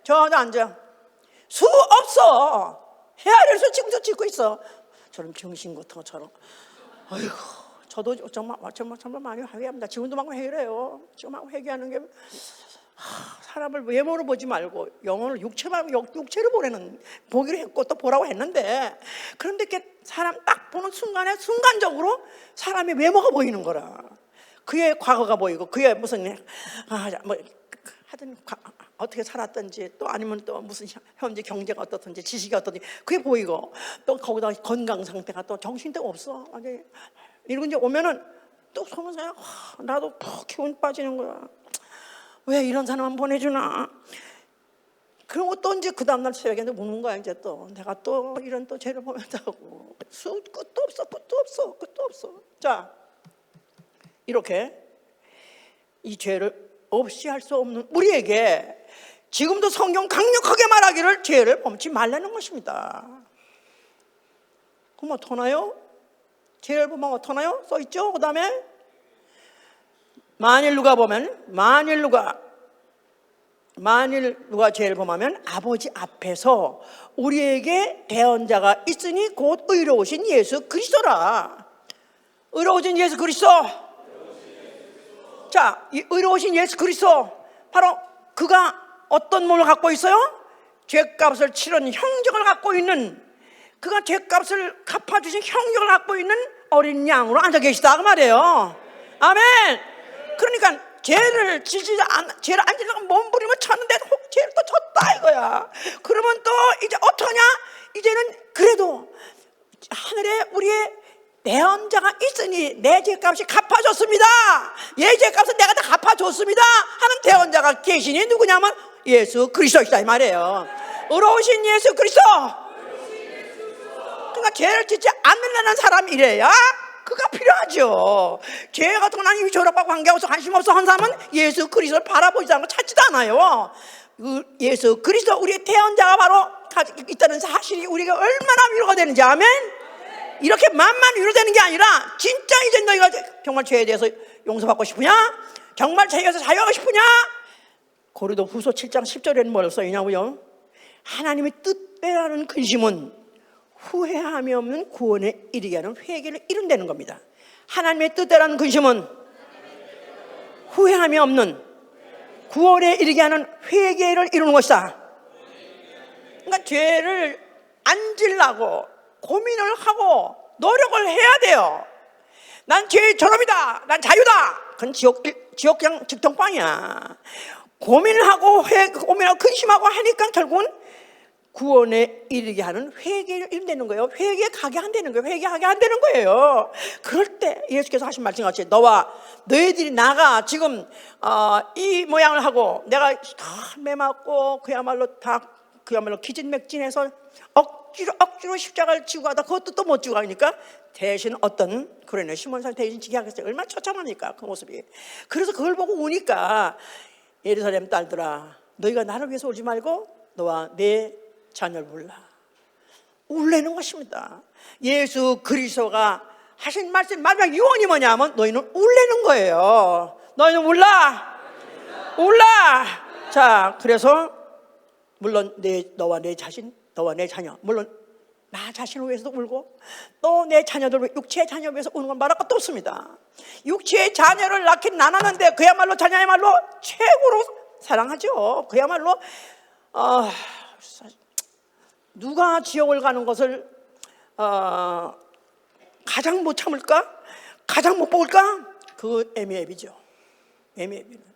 전혀 앉아. 수 없어. 헤아릴 수 지금도 짓고 있어. 저런 병신 같은 것처럼. 아이고, 저도 정말 많이 회개합니다. 지금도 막 회개해요. 지금 막 회개하는 게 사람을 외모로 보지 말고 영혼을 육체로 보기로 했고 또 보라고 했는데, 그런데 이렇게 사람 딱 보는 순간에 순간적으로 사람의 외모가 보이는 거라. 그의 과거가 보이고 그의 무슨 하여튼 어떻게 살았던지, 또 아니면 또 무슨 현재 경제가 어떻든지 지식이 어떻든지 그게 보이고, 또 거기다 건강 상태가 또 정신도 없어. 이러고 이제 오면은 또 속으면서 나도 푹 기운 빠지는 거야. 왜 이런 사람만 보내주나? 그리고 또 이제 그 다음날 새벽에 우는 거야. 이제 또 내가 또 이런 또 죄를 범했다고. 끝도 없어. 자, 이렇게 이 죄를 없이 할 수 없는 우리에게 지금도 성경 강력하게 말하기를 죄를 범치 말라는 것입니다. 그럼 어떡하나요? 죄를 범하면 어떡하나요? 써있죠? 그 다음에 만일 누가 죄를 범하면 아버지 앞에서 우리에게 대언자가 있으니 곧 의로우신 예수 그리스도라. 의로우신 예수 그리스도. 자, 이 의로우신 예수 그리스도, 바로 그가 어떤 몸을 갖고 있어요? 죄값을 치른 형적을 갖고 있는, 그가 죄값을 갚아주신 형적을 갖고 있는 어린 양으로 앉아 계시다 그 말이에요. 아멘. 그러니까 죄를 안 지려고 몸부림을 쳤는데 혹 죄를 또 쳤다 이거야. 그러면 또 이제 어떠냐? 이제는 그래도 하늘에 우리의 대언자가 있으니 내 죄값이 갚아줬습니다. 얘 죄값은 내가 다 갚아줬습니다 하는 대언자가 계시니 누구냐면 예수 그리스도이다 이 말이에요. 의로우신 예수 그리스도. 그러니까 죄를 짓지 않으려는 사람이래야 그가 필요하죠. 죄 같은 건 이미 졸업하고 관계없어 관심 없어 한 사람은 예수 그리스도를 바라보지 않고 찾지도 않아요. 예수 그리스도 우리의 대언자가 바로 있다는 사실이 우리가 얼마나 위로가 되는지. 아멘. 이렇게 만만 위로되는 게 아니라 진짜 이제 너희가 정말 죄에 대해서 용서받고 싶으냐? 정말 죄에서 자유하고 싶으냐? 고린도 후서 7장 10절에는 뭘 써있냐고요? 하나님의 뜻대로라는 근심은 후회함이 없는 구원에 이르게 하는 회개를 이룬다는 겁니다. 하나님의 뜻대로라는 근심은 후회함이 없는 구원에 이르게 하는 회개를 이루는 것이다. 그러니까 죄를 안 지려고 고민을 하고 노력을 해야 돼요. 난 죄의 졸업이다, 난 자유다. 그건 지옥 그냥 직통빵이야. 고민하고 근심하고 하니까 결국은 구원에 이르게 하는 회개를 이룬다는 거예요. 회개 가게 한다는 거예요. 회개하게 한다는 거예요. 그럴 때 예수께서 하신 말씀같이 너와 너희들이 나가 지금 이 모양을 하고 내가 매맞고 그야말로 기진맥진해서 억지로 십자가를 지고 가다 그것도 또 못 지고 가니까 대신 어떤 그러네 시몬산 대신 지게 하겠어요. 얼마나 처참하니까 그 모습이. 그래서 그걸 보고 우니까 예루살렘 딸들아, 너희가 나를 위해서 울지 말고 너와 내 자녀를 울라는 것입니다. 예수 그리스도가 하신 말씀 마지막 유언이 뭐냐면 너희는 울라는 거예요. 너희는 울라. 자, 그래서 물론 너와 내 자신, 너와 내 자녀, 물론 나 자신을 위해서도 울고 또 내 자녀들, 육체의 자녀를 위해서 우는 건 말할 것도 없습니다. 육체의 자녀를 낳긴 나눴는데 그야말로 자녀의 말로 최고로 사랑하죠. 그야말로 누가 지옥을 가는 것을 가장 못 참을까? 가장 못 볼까? 그 애미애비죠. 애미애비는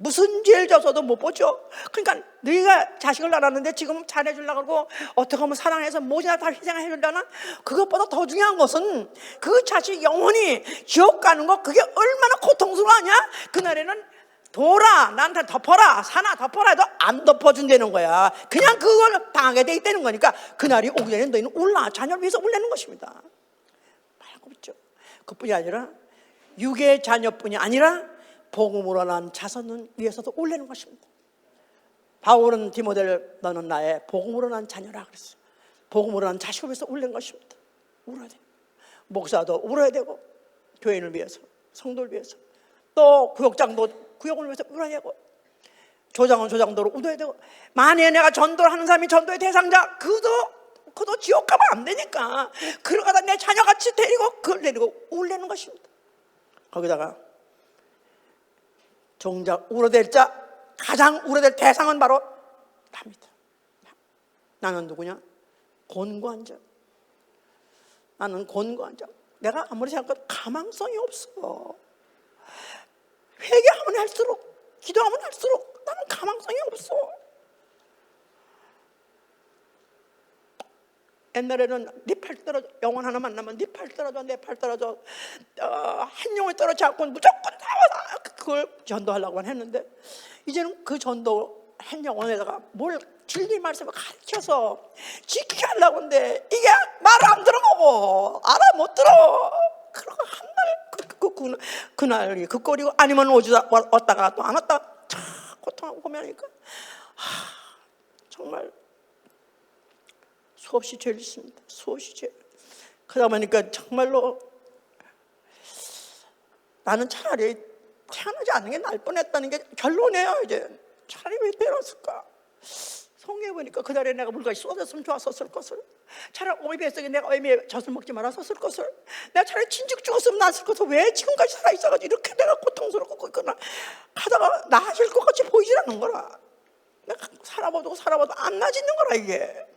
무슨 죄를 져서도 못 보죠. 그러니까 너희가 자식을 낳았는데 지금 잘해주려고 하고 어떻게 하면 사랑해서 뭐지나 다 희생해주려나? 그것보다 더 중요한 것은 그 자식 영혼이 지옥 가는 거, 그게 얼마나 고통스러워하냐? 그날에는 돌아 나한테 덮어라, 사나 덮어라 해도 안 덮어준다는 거야. 그냥 그걸 당하게 돼 있다는 거니까 그날이 오기 전에 너희는 울라, 자녀를 위해서 울라는 것입니다. 말고 있죠. 그뿐이 아니라 육의 자녀뿐이 아니라 복음으로 난 자손은 위해서도 울라는 것입니다. 바울은 디모데를 너는 나의 복음으로 난 자녀라 그랬어요. 복음으로 난 자식을 위해서 울라는 것입니다. 울어야 돼요. 목사도 울어야 되고, 교인을 위해서, 성도를 위해서, 또 구역장도 구역을 위해서 울어야 되고, 조장은 조장도로 울어야 되고, 만약에 내가 전도를 하는 사람이 전도의 대상자, 그도 지옥 가면 안 되니까 그러다가 내 자녀같이 데리고 그걸 데리고 울라는 것입니다. 거기다가 정작 울어댈 자, 가장 울어댈 대상은 바로 나입니다. 나는 누구냐? 곤고한 자. 나는 곤고한 자. 내가 아무리 생각해도 가망성이 없어. 회개하면 할수록, 기도하면 할수록 나는 가망성이 없어. 옛날에는 네 팔 떨어져, 영혼 하나 만나면 네 팔 떨어져, 내 팔 떨어져, 한 영혼이 떨어져 갖고 무조건 나와서 그걸 전도하려고 했는데, 이제는 그 전도 한 영혼에다가 뭘 진리 말씀을 가르쳐서 지키게 하려고 하는데 이게 말을 안 들어보고 알아 못 들어. 그러고 한날 그날이 그 꼴이고, 아니면 왔다가 또 안 왔다가 참 고통하고 보면니까 정말 수없이 죄를 짓습니다. 수없이 죄. 그러다 보니까 정말로 나는 차라리 태어나지 않는 게 나을 뻔했다는 게 결론이에요. 이제 차라리 왜 태어났을까? 성경에 보니까 그 자리에 내가 물같이 쏟았으면 좋았었을 것을, 차라리 어미 뱃속에 내가 어미의 젖을 먹지 말았었을 것을, 내가 차라리 진즉 죽었으면 낫을 것을, 왜 지금까지 살아있어가지고 이렇게 내가 고통스럽고 있거나 하다가 나아질 것 같이 보이질 않는 거라. 내가 살아봐도 안 나아지는 거라. 이게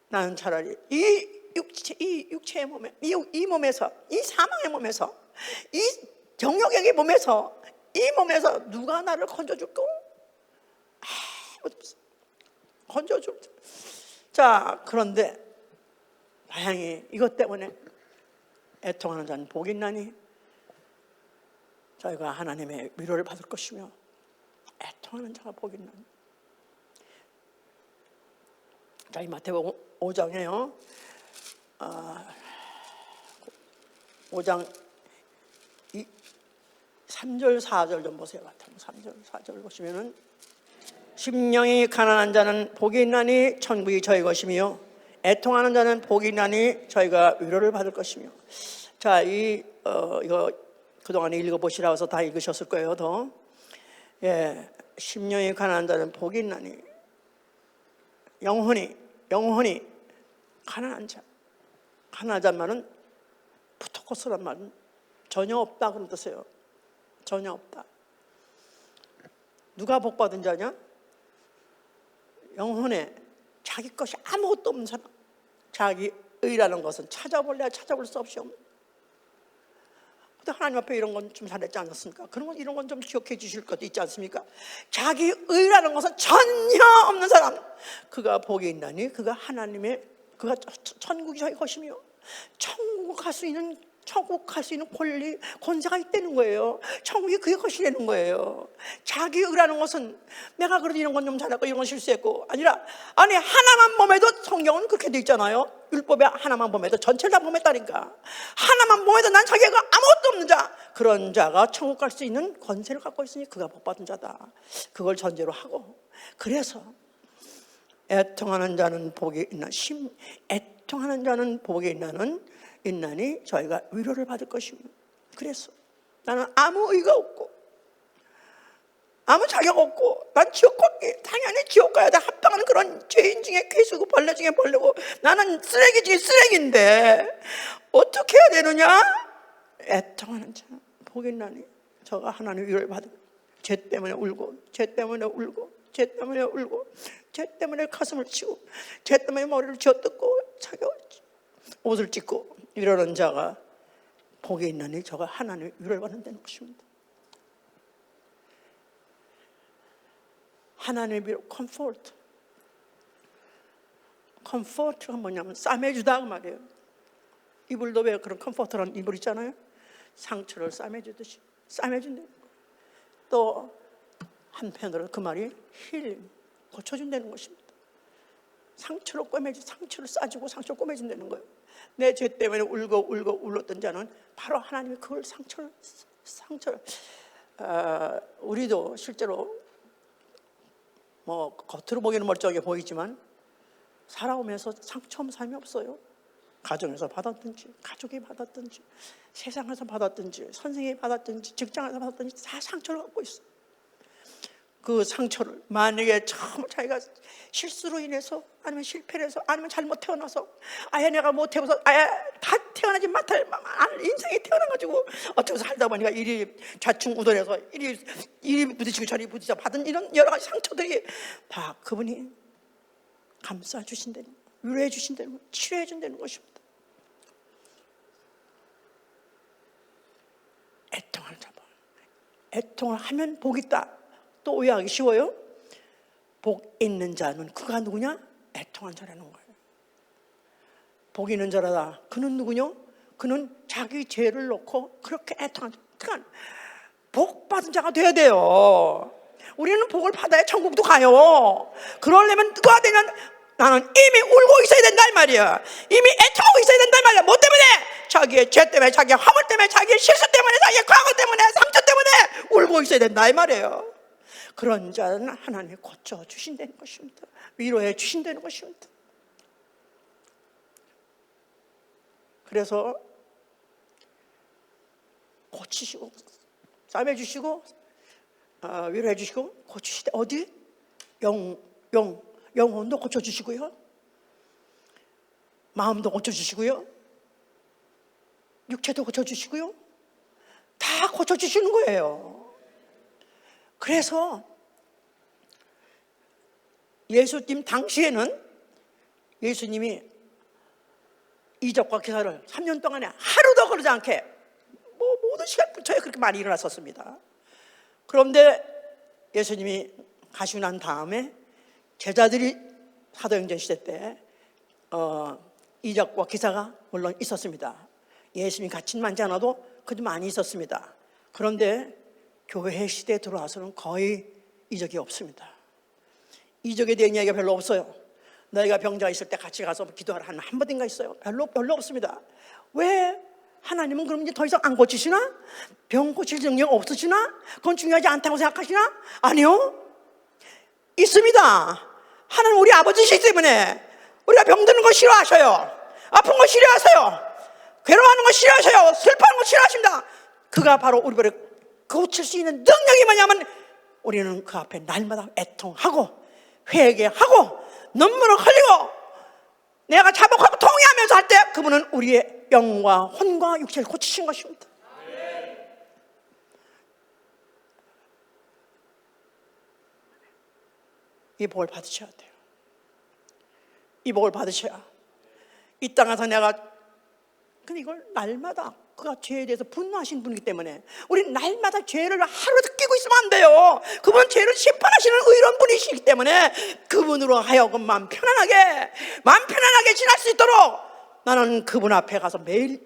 나는 차라리 이 육체의 몸에, 이 몸에서, 이 사망의 몸에서, 이 정욕의 몸에서, 이 몸에서 누가 나를 건져줄까? 건져줄. 자, 그런데 다행히 이것 때문에 애통하는 자는 복이 있나니 저희가 하나님의 위로를 받을 것이며, 애통하는 자가 복이 있나니. 자, 이 마태복음 5장에요. 5장 3절 4절 좀 보세요. 3절 4절 보시면은, 심령이 가난한 자는 복이 있나니 천국이 저희 것이며, 애통하는 자는 복이 있나니 저희가 위로를 받을 것이며. 자, 이거 그동안에 읽어보시라고 해서 다 읽으셨을 거예요. 더. 예, 심령이 가난한 자는 복이 있나니, 영혼이 가난한 자. 가난한 자 말은 부토코스란 말은 전혀 없다 그런 뜻이에요. 전혀 없다. 누가 복 받은 자냐? 영혼에 자기 것이 아무것도 없는 사람. 자기 의라는 것은 찾아볼래야 찾아볼 수 없이 없는. 근데 하나님 앞에 이런 건 좀 잘했지 않았습니까? 그런 건, 이런 건 좀 기억해 주실 것도 있지 않습니까? 자기 의라는 것은 전혀 없는 사람, 그가 복이 있나니 그가 천국이 저희 것이며, 천국 갈 수 있는 권리, 권세가 있다는 거예요. 천국이 그의 것이라는 거예요. 자기 의라는 것은 내가 그래도 이런 건 좀 잘했고 이런 건 실수했고 아니라, 아니 하나만 범해도, 성경은 그렇게 돼 있잖아요. 율법에 하나만 범해도 전체를 다 범했다니까. 하나만 범해도 난 자기가 아무것도 없는 자, 그런 자가 천국 갈 수 있는 권세를 갖고 있으니 그가 복받은 자다. 그걸 전제로 하고, 그래서 애통하는 자는 복이 애통하는 자는 복이 있나니 저희가 위로를 받을 것입니다. 그래서 나는 아무 의가 없고 아무 자격 없고, 난 지옥 갈게. 당연히 지옥 가야 돼. 합당한 그런 죄인 중에 괴수고 벌레 중에 벌레고, 나는 쓰레기 중에 쓰레기인데 어떻게 해야 되느냐? 애통하는 자 복이 있나니 저가 하나님 위로를 받은, 죄 때문에 울고, 죄 때문에 울고, 죄 때문에 울고, 죄 때문에 가슴을 치고, 죄 때문에 머리를 쥐어뜯고 자기가 옷을 찢고 이러는 자가 복이 있나니 저가 하나님 위로를 받는다는 것입니다. 하나님의 위로, 컴포트. 컴포트가 뭐냐면 싸매주다 그 말이에요. 이불도 왜 그런 컴포트라는 이불 있잖아요. 상처를 싸매주듯이 싸매준다는 거예요. 또 한편으로 그 말이 힐링, 고쳐준다는 것입니다. 상처를 꿰매주, 상처를 싸주고 상처를 꿰매준다는 거예요. 내 죄 때문에 울고 울었던 자는 바로 하나님이 그걸 상처를 우리도 실제로 뭐 겉으로 보기에는 멀쩡하게 보이지만 살아오면서 상처 없는 삶이 없어요. 가정에서 받았든지, 가족이 받았든지, 세상에서 받았든지, 선생님이 받았든지, 직장에서 받았든지 다 상처를 갖고 있어요. 그 상처를 만약에 처음 자기가 실수로 인해서 아니면 실패를 해서 아니면 잘못 태어나서 아예 내가 못 태워서 아예 다 태어나지 못할 인생이 태어나가지고 어쩌고 살다 보니까 이리 좌충우돌해서 이리 부딪히고 저리 부딪혀 받은 이런 여러 가지 상처들이 다 그분이 감싸주신다는 거예요. 위로해 주신다는 거예요. 치료해 준다는 것입니다. 애통을 잡아. 애통을 하면 복이 있다. 또 오해하기 쉬워요. 복 있는 자는 그가 누구냐? 애통한 자라는 거예요. 복 있는 자라다. 그는 누구냐? 그는 자기 죄를 놓고 그렇게 애통한 자. 그러니까 복 받은 자가 돼야 돼요. 우리는 복을 받아야 천국도 가요. 그러려면 누가 되면 나는 이미 울고 있어야 된다 이 말이야. 이미 애통하고 있어야 된다 이 말이야. 뭐 때문에? 자기의 죄 때문에, 자기의 화물 때문에, 자기의 실수 때문에, 자기의 과거 때문에, 상처 때문에 울고 있어야 된다 이 말이에요. 그런 자는 하나님이 고쳐주신다는 것입니다. 위로해 주신다는 것입니다. 그래서 고치시고 싸매주시고 위로해 주시고 고치시되 어디? 영혼도 고쳐주시고요, 마음도 고쳐주시고요, 육체도 고쳐주시고요, 다 고쳐주시는 거예요. 그래서 예수님 당시에는 예수님이 이적과 기사를 3년 동안에 하루도 그러지 않게 모든 시간부터에 그렇게 많이 일어났었습니다. 그런데 예수님이 가시고 난 다음에 제자들이 사도행전 시대 때 이적과 기사가 물론 있었습니다. 예수님이 같이 많지 않아도 그래도 많이 있었습니다. 그런데 교회 시대에 들어와서는 거의 이적이 없습니다. 이적에 대한 이야기가 별로 없어요. 너희가 병자가 있을 때 같이 가서 기도하라 한 번인가 있어요. 별로 없습니다. 왜? 하나님은 그럼 이제 더 이상 안 고치시나? 병 고칠 능력 없으시나? 그건 중요하지 않다고 생각하시나? 아니요, 있습니다. 하나님 우리 아버지시기 때문에 우리가 병드는 거 싫어하셔요. 아픈 거 싫어하세요. 괴로워하는 거 싫어하셔요. 슬퍼하는 거 싫어하십니다. 그가 바로 우리를 고칠 수 있는 능력이 뭐냐면 우리는 그 앞에 날마다 애통하고 회개하고 눈물을 흘리고 내가 자복하고 통회하면서 할 때 그분은 우리의 영과 혼과 육체를 고치신 것입니다. 이 복을 받으셔야 돼요. 이 복을 받으셔야 이 땅에서 내가 근데 이걸 날마다 그가 죄에 대해서 분노하신 분이기 때문에 우리 날마다 죄를 하루도 끼고 있으면 안 돼요. 그분은 죄를 심판하시는 의로운 분이시기 때문에 그분으로 하여금 마음 편안하게 지날 수 있도록 나는 그분 앞에 가서 매일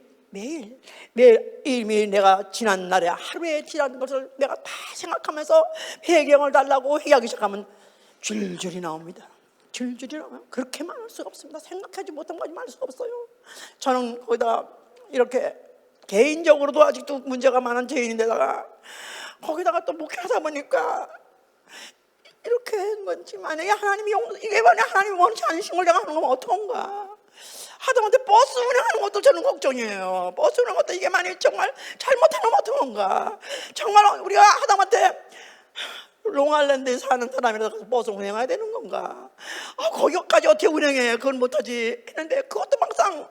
내가 지난 날에 하루에 지난 것을 내가 다 생각하면서 회개를 달라고 회개하기 시작하면 줄줄이 나옵니다. 줄줄이 나오면 그렇게 많을 수가 없습니다. 생각하지 못한 것이 많을 수가 없어요. 저는 거기다가 이렇게 개인적으로도 아직도 문제가 많은 죄인인데다가 거기다가 또 목회하다 보니까 이렇게 한 건지 만약에 이게 만약 하나님이 원치 않으신 걸 내가 하는 거면 어떡한가. 하다못해 버스 운행하는 것도 저는 걱정이에요. 버스 운행하는 것도 이게 만약에 정말 잘못하면 어떡한가. 정말 우리가 하다못해 롱아일랜드에 사는 사람이라서 버스 운행해야 되는 건가? 거기까지 어떻게 운행해? 그건 못하지 했는데 그것도 막상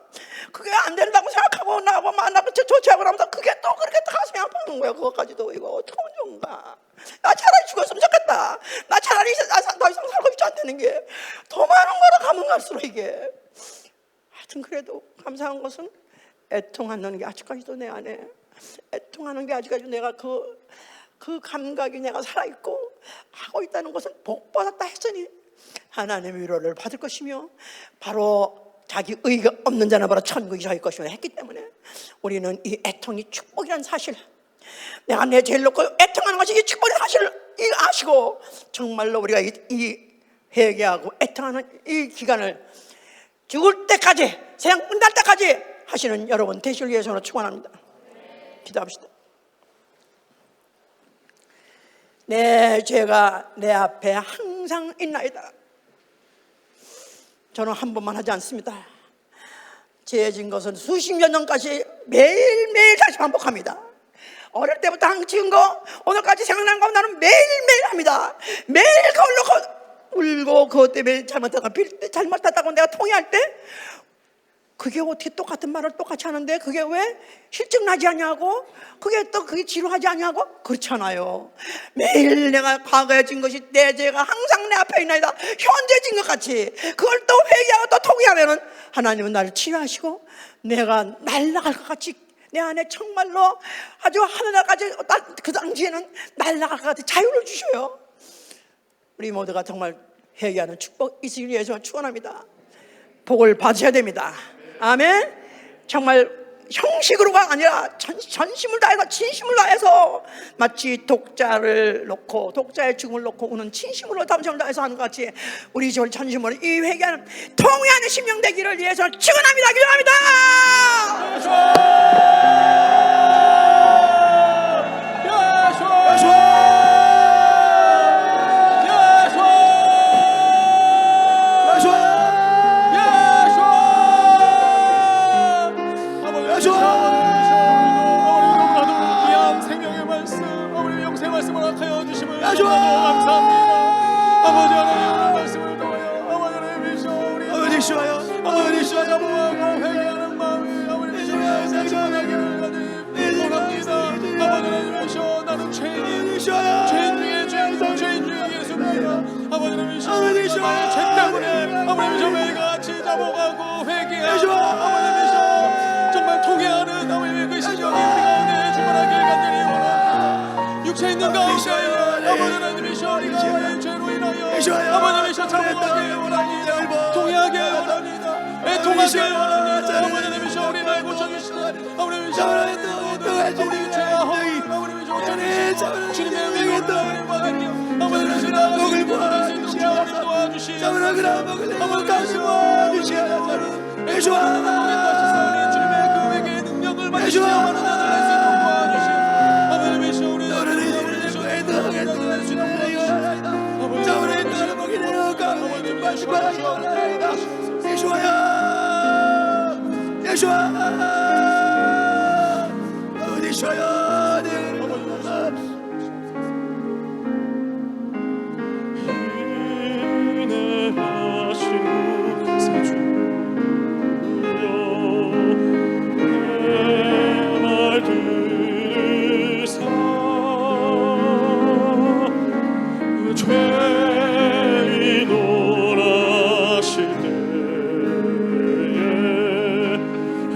그게 내가 안 된다고 생각하고 나하고 만나고 조치하고 나면서 그게 또 그렇게 가슴이 아픈 거야. 그것까지도 이거 어떻게 건가. 나 차라리 죽었으면 좋겠다. 나 차라리 더 이상 살고 싶지 않다는 게 더 많은 거로 가면 갈수록 이게. 하여튼 그래도 감사한 것은 애통하는 게 아직까지도 내 안에, 애통하는 게 아직까지도 내가 그 감각이 내가 살아있고 하고 있다는 것은 복받았다 했으니 하나님의 위로를 받을 것이며 바로 자기 의가 없는 자나 바로 천국이 저희 것이며 했기 때문에 우리는 이 애통이 축복이라는 사실, 내가 내 죄를 놓고 애통하는 것이 이 축복의 사실을 아시고 정말로 우리가 이 회개하고 애통하는 이 기간을 죽을 때까지, 세상 끝날 때까지 하시는 여러분 되시길 위해서 축원합니다. 기도합시다. 내 죄가 내 앞에 항상 있나이다. 저는 한 번만 하지 않습니다. 죄 진 것은 수십 년 전까지 매일매일 다시 반복합니다. 어릴 때부터 한 지은 거 오늘까지 생각난 거 나는 매일매일 합니다. 매일 그걸로 울고 그것 때문에 잘못했다고 내가 통회할 때 그게 어떻게 똑같은 말을 똑같이 하는데 그게 왜 실증나지 않냐고, 그게 지루하지 않냐고. 그렇잖아요. 매일 내가 과거에 진 것이 내 죄가 항상 내 앞에 있나이다. 현재 진 것 같이 그걸 또 회개하고 또 통회하면은 하나님은 나를 치유하시고 내가 날아갈 것 같이 내 안에 정말로 아주 하늘나라까지, 그 당시에는 날아갈 것 같이 자유를 주셔요. 우리 모두가 정말 회개하는 축복 있으길 위해서 축원합니다. 복을 받으셔야 됩니다. 아멘. 정말 형식으로가 아니라 전심을 다해서 진심을 다해서 마치 독자를 놓고 독자의 죽음을 놓고 우는 진심으로 담심을 다해서 하는 것 같이 우리 전심으로 이 회개하는 통회하는 심령 되기를 위해서 축원합니다. 기도합니다. 정말 통회하는 아버지의 그 심령이 우리 가운데 충만하게 간절히 원합니다. 육체 있는 가운데 아버지 하나님이시여 우리가 내 죄로 인하여 아버지이시여 잘못하게 원합니다. 통회하게 원합니다. 애통하게 원합니다. 아버지 하나님이시여 우리 날 고쳐주시다. 아버지이시여 우리 죄와 허물 아버지이시여 고쳐주시고 주님의 은혜로 받으며 아버지이시여 나아가는 것을 수 있도록 주님 도와주시옵소서. 아버지이시여 도와주시옵소서. 주님의 그 회개의 능력을 받으시며 하는 나를 할 수 있도록 도와주시옵소서. 아버지이시여 우리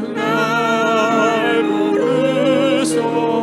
날 부르소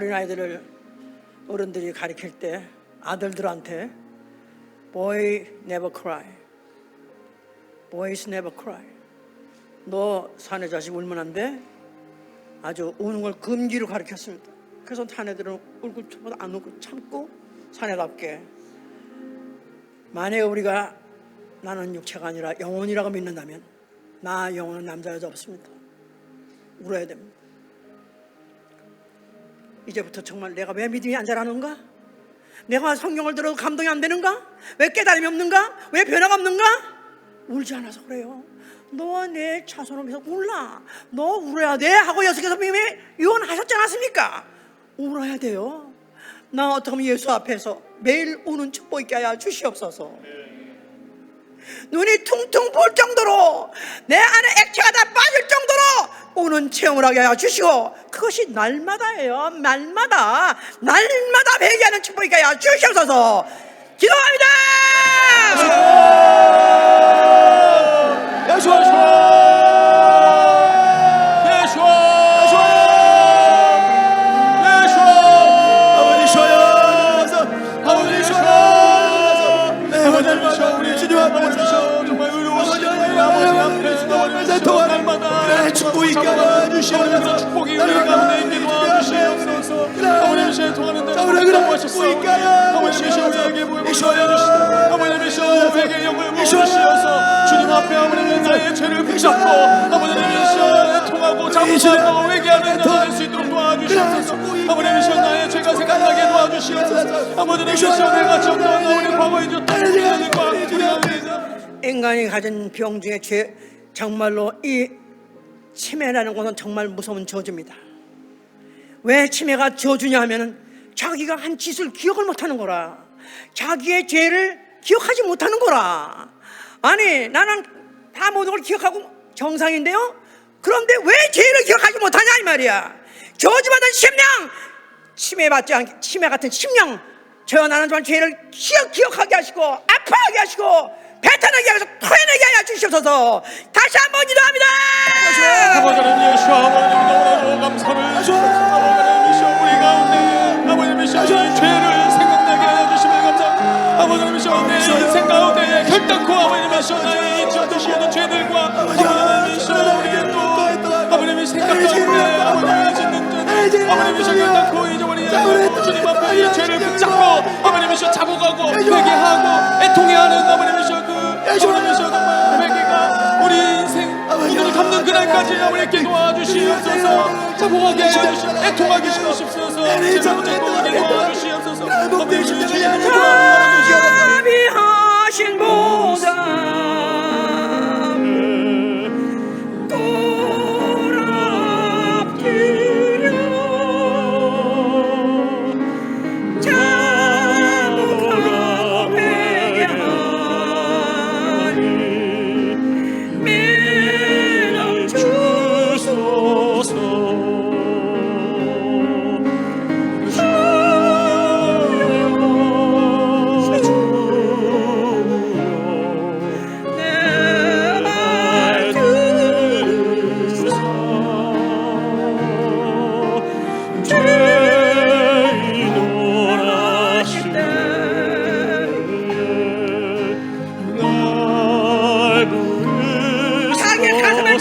어린아이들을 어른들이 가르칠 때 아들들한테 Boy never cry, boys never cry. 너 사내 자식 울면 안 돼. 아주 우는 걸 금기로 가르쳤습니다. 그래서 사내들은 울고 안 울고 참고 사내답게. 만약에 우리가 나는 육체가 아니라 영혼이라고 믿는다면 나 영혼은 남자 여자 없습니다. 울어야 됩니다. 이제부터 정말 내가 왜 믿음이 안 자라는가? 내가 성경을 들어도 감동이 안 되는가? 왜 깨달음이 없는가? 왜 변화가 없는가? 울지 않아서 그래요. 너 내 자손을 위해서 울라. 너 울어야 돼 하고 예수께서 유언하셨지 않았습니까? 울어야 돼요. 나 어떻게 하면 예수 앞에서 매일 우는 축복 있게 하여 주시옵소서. 눈이 퉁퉁 부을 정도로 내 안에 액체가 다 빠질 정도로 우는 체험을 하게 하여 주시고, 그것이 날마다예요. 날마다 회개하는 축복 있게 하여 주시옵소서. 기도합니다. 축복이 가주시옵소서. 축복이 우리 가운데 있게 도와주시옵소서. 아버님 시에 통하는 대로 축복하셨소. 아버님 시에 우리에게 보이시옵소서. 아버님 시에 우리에게 영을 부으시옵소서. 주님 앞에 아버님 나의 죄를 붙잡고 아버님 시에 통하고 잠수하고 회개하는 날 수 있도록 도와주시옵소서. 아버님 시에 나의 죄가 생각나게 도와주시옵소서. 아버님 시에 내가 정도한 아버님 과거에 줬던 하나님과 우리 인간이 가진 병 중에 정말로 이 치매라는 것은 정말 무서운 저주입니다. 왜 치매가 저주냐 하면은 자기가 한 짓을 기억을 못하는 거라. 자기의 죄를 기억하지 못하는 거라. 아니 나는 다 모든 걸 기억하고 정상인데요, 그런데 왜 죄를 기억하지 못하냐 이 말이야. 저주받은 심령, 치매 같은 심령, 저와 나는 정말 죄를 기억하게 하시고 아파하게 하시고 배타나게 하셔서 토해내게 하여 주시옵소서. 다시 한번 기도합니다. 아버지는 예수 아버님 너무나도 감사를 주옵소서. 아버지는 예수 우리 가운데 아버님 예수 죄를 생각나게 하여 주시면 감사합니다. 아버지는 예수 내 인생 가운데 결단코 아버님 예수 나의 잊었던 모든 죄들과 아버님 예수 우리의 또 아버님 생각 가운데 아버님 짓는 죄 아버님 예수 결단코 잊어버리지 않고 주님 앞에 이 죄를 붙잡고 아버님 예수 자복하고 회개하고 애통해하는 아버님 예수 아버님 정말 회개가 우리 인생 오늘 갚는 그날까지 아버님께 도와주시옵소서. 자복하게 해주시옵소서. 애통하게 해주시옵소서. 제발 자복하게 도와주시옵소서. 자비하신 보답 돌아드려 자복하고 회개하니 믿음 주소서.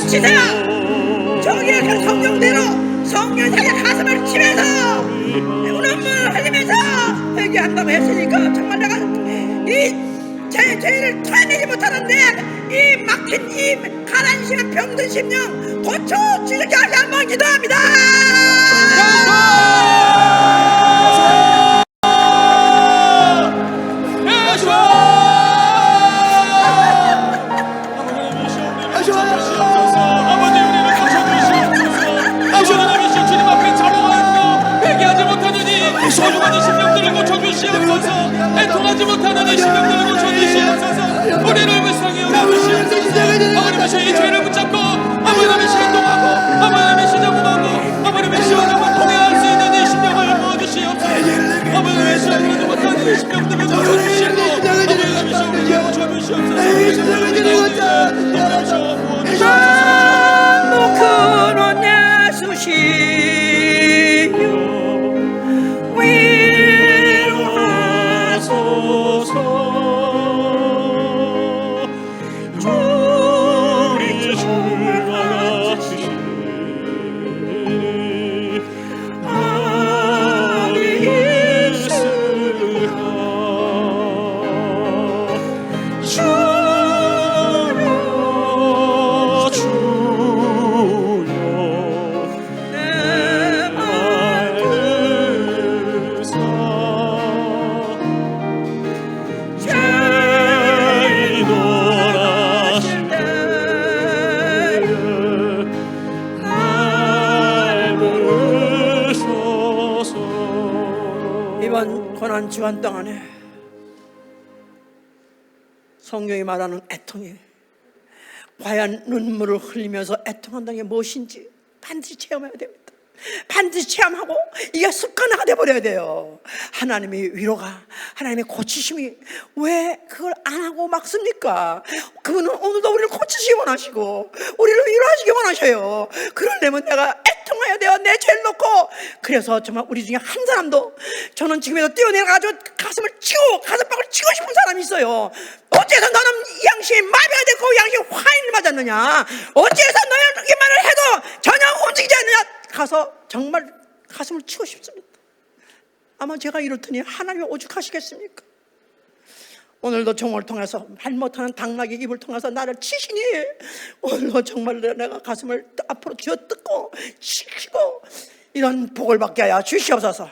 치세요. 저기에 그 성령대로 성령 자기 가슴을 치면서 눈물 흘리면서 회개한다고 했으니까 정말 내가 이 죄를 토해내지 못하는데 이 막힌 이 가난심한 병든 심령 고쳐 주시기 위해 한번 기도합니다. 소중한 심령들을 고쳐주시옵소서. 애통하지 못하는 이 심령들을 고쳐주시옵소서. 우리를 불쌍히 여겨주시옵소서. 아버님의 이 죄를 붙잡고 아버님의 행동하고 아버님의 시작하고 아버님의 시원함을 통해할 수 있는 이 심령을 모아주시옵소서. 아버님의 시원하지 못하는 이 심령들을 고쳐주시고 아버님의 시원을 고쳐주시옵소서. 아버님의 시원을 고쳐주시옵소서. 지난 주간 동안에 성경이 말하는 애통이, 과연 눈물을 흘리면서 애통한다는 게 무엇인지 반드시 체험해야 됩니다. 반드시 체험하고 이게 습관화가 돼버려야 돼요. 하나님의 위로가, 하나님의 고치심이 왜 그걸 안 하고 막습니까? 그분은 오늘도 우리를 고치시기 원하시고 우리를 위로하시기 원하셔요. 그러려면 내가 애통해야 돼요. 내 죄를 놓고. 그래서 정말 우리 중에 한 사람도, 저는 지금에도 뛰어내려가지고 가슴을 치고, 가슴팍을 치고 싶은 사람이 있어요. 어째서 너는 이 양심이 마비가 됐고 양심이 화인을 맞았느냐? 어째서 너는 이 말을 해도 전혀 움직이지 않느냐? 가서 정말 가슴을 치고 싶습니다. 아마 제가 이렇더니 하나님이 오죽하시겠습니까? 오늘도 종을 통해서, 말 못하는 당나귀 입을 통해서 나를 치시니 오늘도 정말 내가 가슴을 앞으로 쥐어뜯고 치시고 이런 복을 받게 하여 주시옵소서.